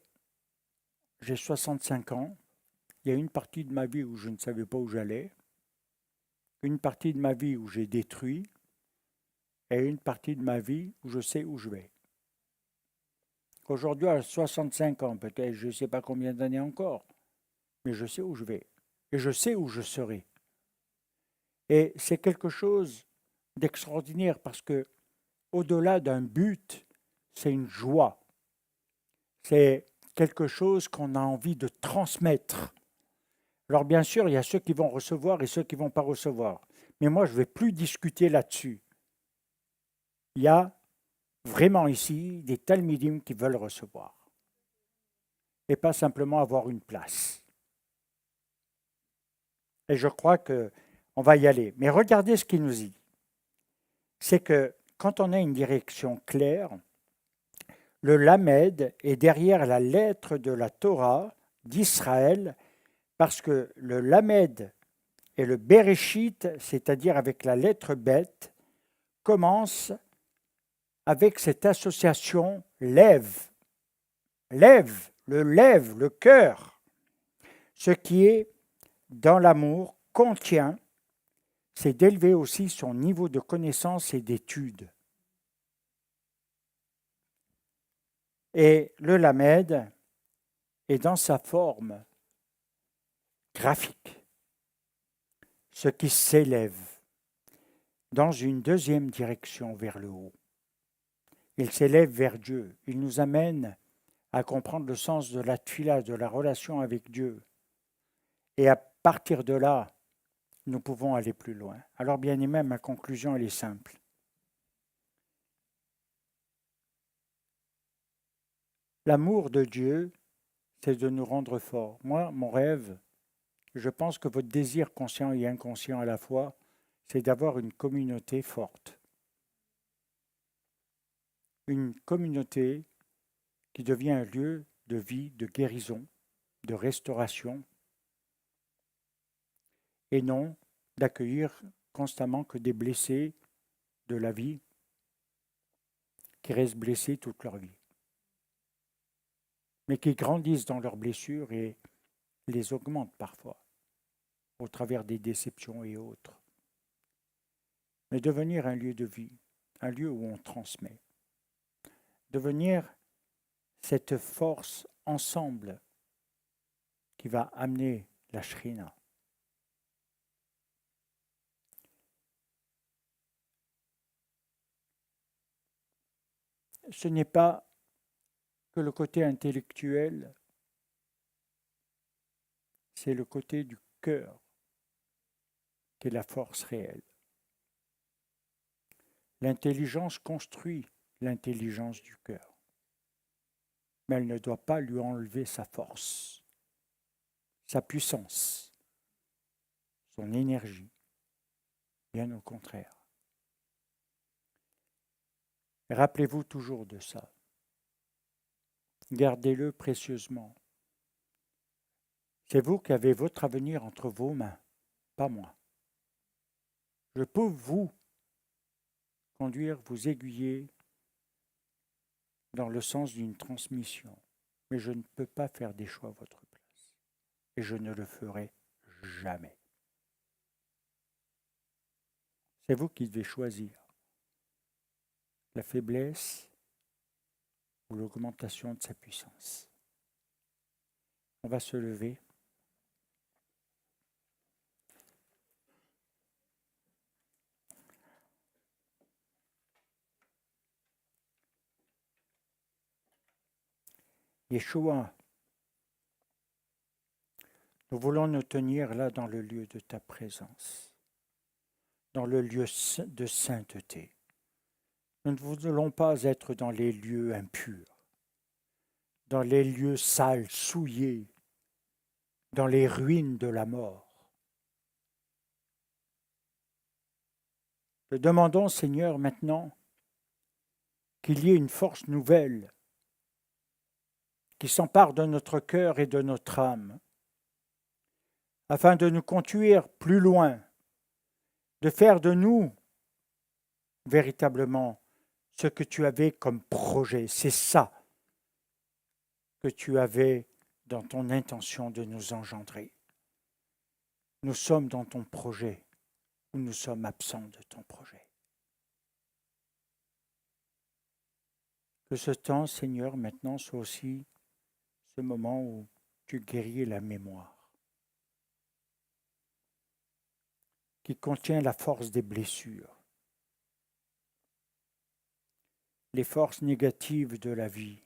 j'ai 65 ans, il y a une partie de ma vie où je ne savais pas où j'allais, une partie de ma vie où j'ai détruit, et une partie de ma vie où je sais où je vais. Aujourd'hui, à 65 ans, peut-être, je ne sais pas combien d'années encore, mais je sais où je vais, et je sais où je serai. Et c'est quelque chose d'extraordinaire parce que, au-delà d'un but, c'est une joie. C'est quelque chose qu'on a envie de transmettre. Alors bien sûr, il y a ceux qui vont recevoir et ceux qui ne vont pas recevoir. Mais moi, je ne vais plus discuter là-dessus. Il y a vraiment ici des talmidim qui veulent recevoir. Et pas simplement avoir une place. Et je crois qu'on va y aller. Mais regardez ce qu'il nous dit. C'est que quand on a une direction claire, le Lamed est derrière la lettre de la Torah d'Israël, parce que le Lamed et le Bereshit, c'est-à-dire avec la lettre bête, commencent avec cette association lève, le cœur. Ce qui est dans l'amour contient, c'est d'élever aussi son niveau de connaissance et d'étude. Et le Lamed est dans sa forme graphique, ce qui s'élève dans une deuxième direction vers le haut. Il s'élève vers Dieu. Il nous amène à comprendre le sens de la tfila, de la relation avec Dieu. Et à partir de là, nous pouvons aller plus loin. Alors bien aimé, ma conclusion, elle est simple. L'amour de Dieu, c'est de nous rendre forts. Moi, mon rêve, je pense que votre désir conscient et inconscient à la fois, c'est d'avoir une communauté forte. Une communauté qui devient un lieu de vie, de guérison, de restauration, et non d'accueillir constamment que des blessés de la vie qui restent blessés toute leur vie, mais qui grandissent dans leurs blessures et les augmentent parfois au travers des déceptions et autres. Mais devenir un lieu de vie, un lieu où on transmet, devenir cette force ensemble qui va amener la Shrina. ce n'est pas que le côté intellectuel, c'est le côté du cœur qui est la force réelle. L'intelligence construit l'intelligence du cœur, mais elle ne doit pas lui enlever sa force, sa puissance, son énergie, bien au contraire. Rappelez-vous toujours de ça. Gardez-le précieusement. C'est vous qui avez votre avenir entre vos mains, pas moi. Je peux vous conduire, vous aiguiller dans le sens d'une transmission, mais je ne peux pas faire des choix à votre place. Et je ne le ferai jamais. C'est vous qui devez choisir la faiblesse ou l'augmentation de sa puissance. On va se lever. Yeshua, nous voulons nous tenir là dans le lieu de ta présence, dans le lieu de sainteté. Nous ne voulons pas être dans les lieux impurs, dans les lieux sales, souillés, dans les ruines de la mort. Nous demandons, Seigneur, maintenant, qu'il y ait une force nouvelle qui s'empare de notre cœur et de notre âme, afin de nous conduire plus loin, de faire de nous véritablement ce que tu avais comme projet. C'est ça que tu avais dans ton intention de nous engendrer. Nous sommes dans ton projet ou nous sommes absents de ton projet. Que ce temps, Seigneur, maintenant soit aussi ce moment où tu guéris la mémoire, qui contient la force des blessures, les forces négatives de la vie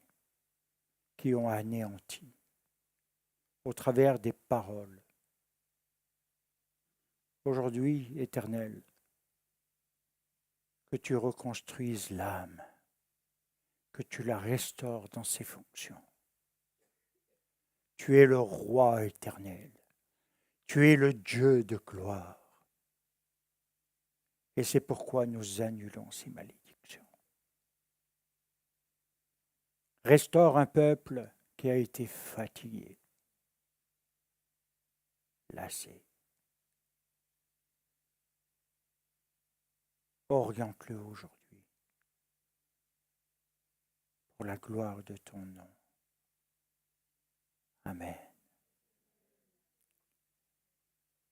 qui ont anéanti au travers des paroles. Aujourd'hui, Éternel, que tu reconstruises l'âme, que tu la restaures dans ses fonctions. Tu es le roi éternel. Tu es le Dieu de gloire. Et c'est pourquoi nous annulons ces malédictions. Restaure un peuple qui a été fatigué, lassé. Oriente-le aujourd'hui pour la gloire de ton nom.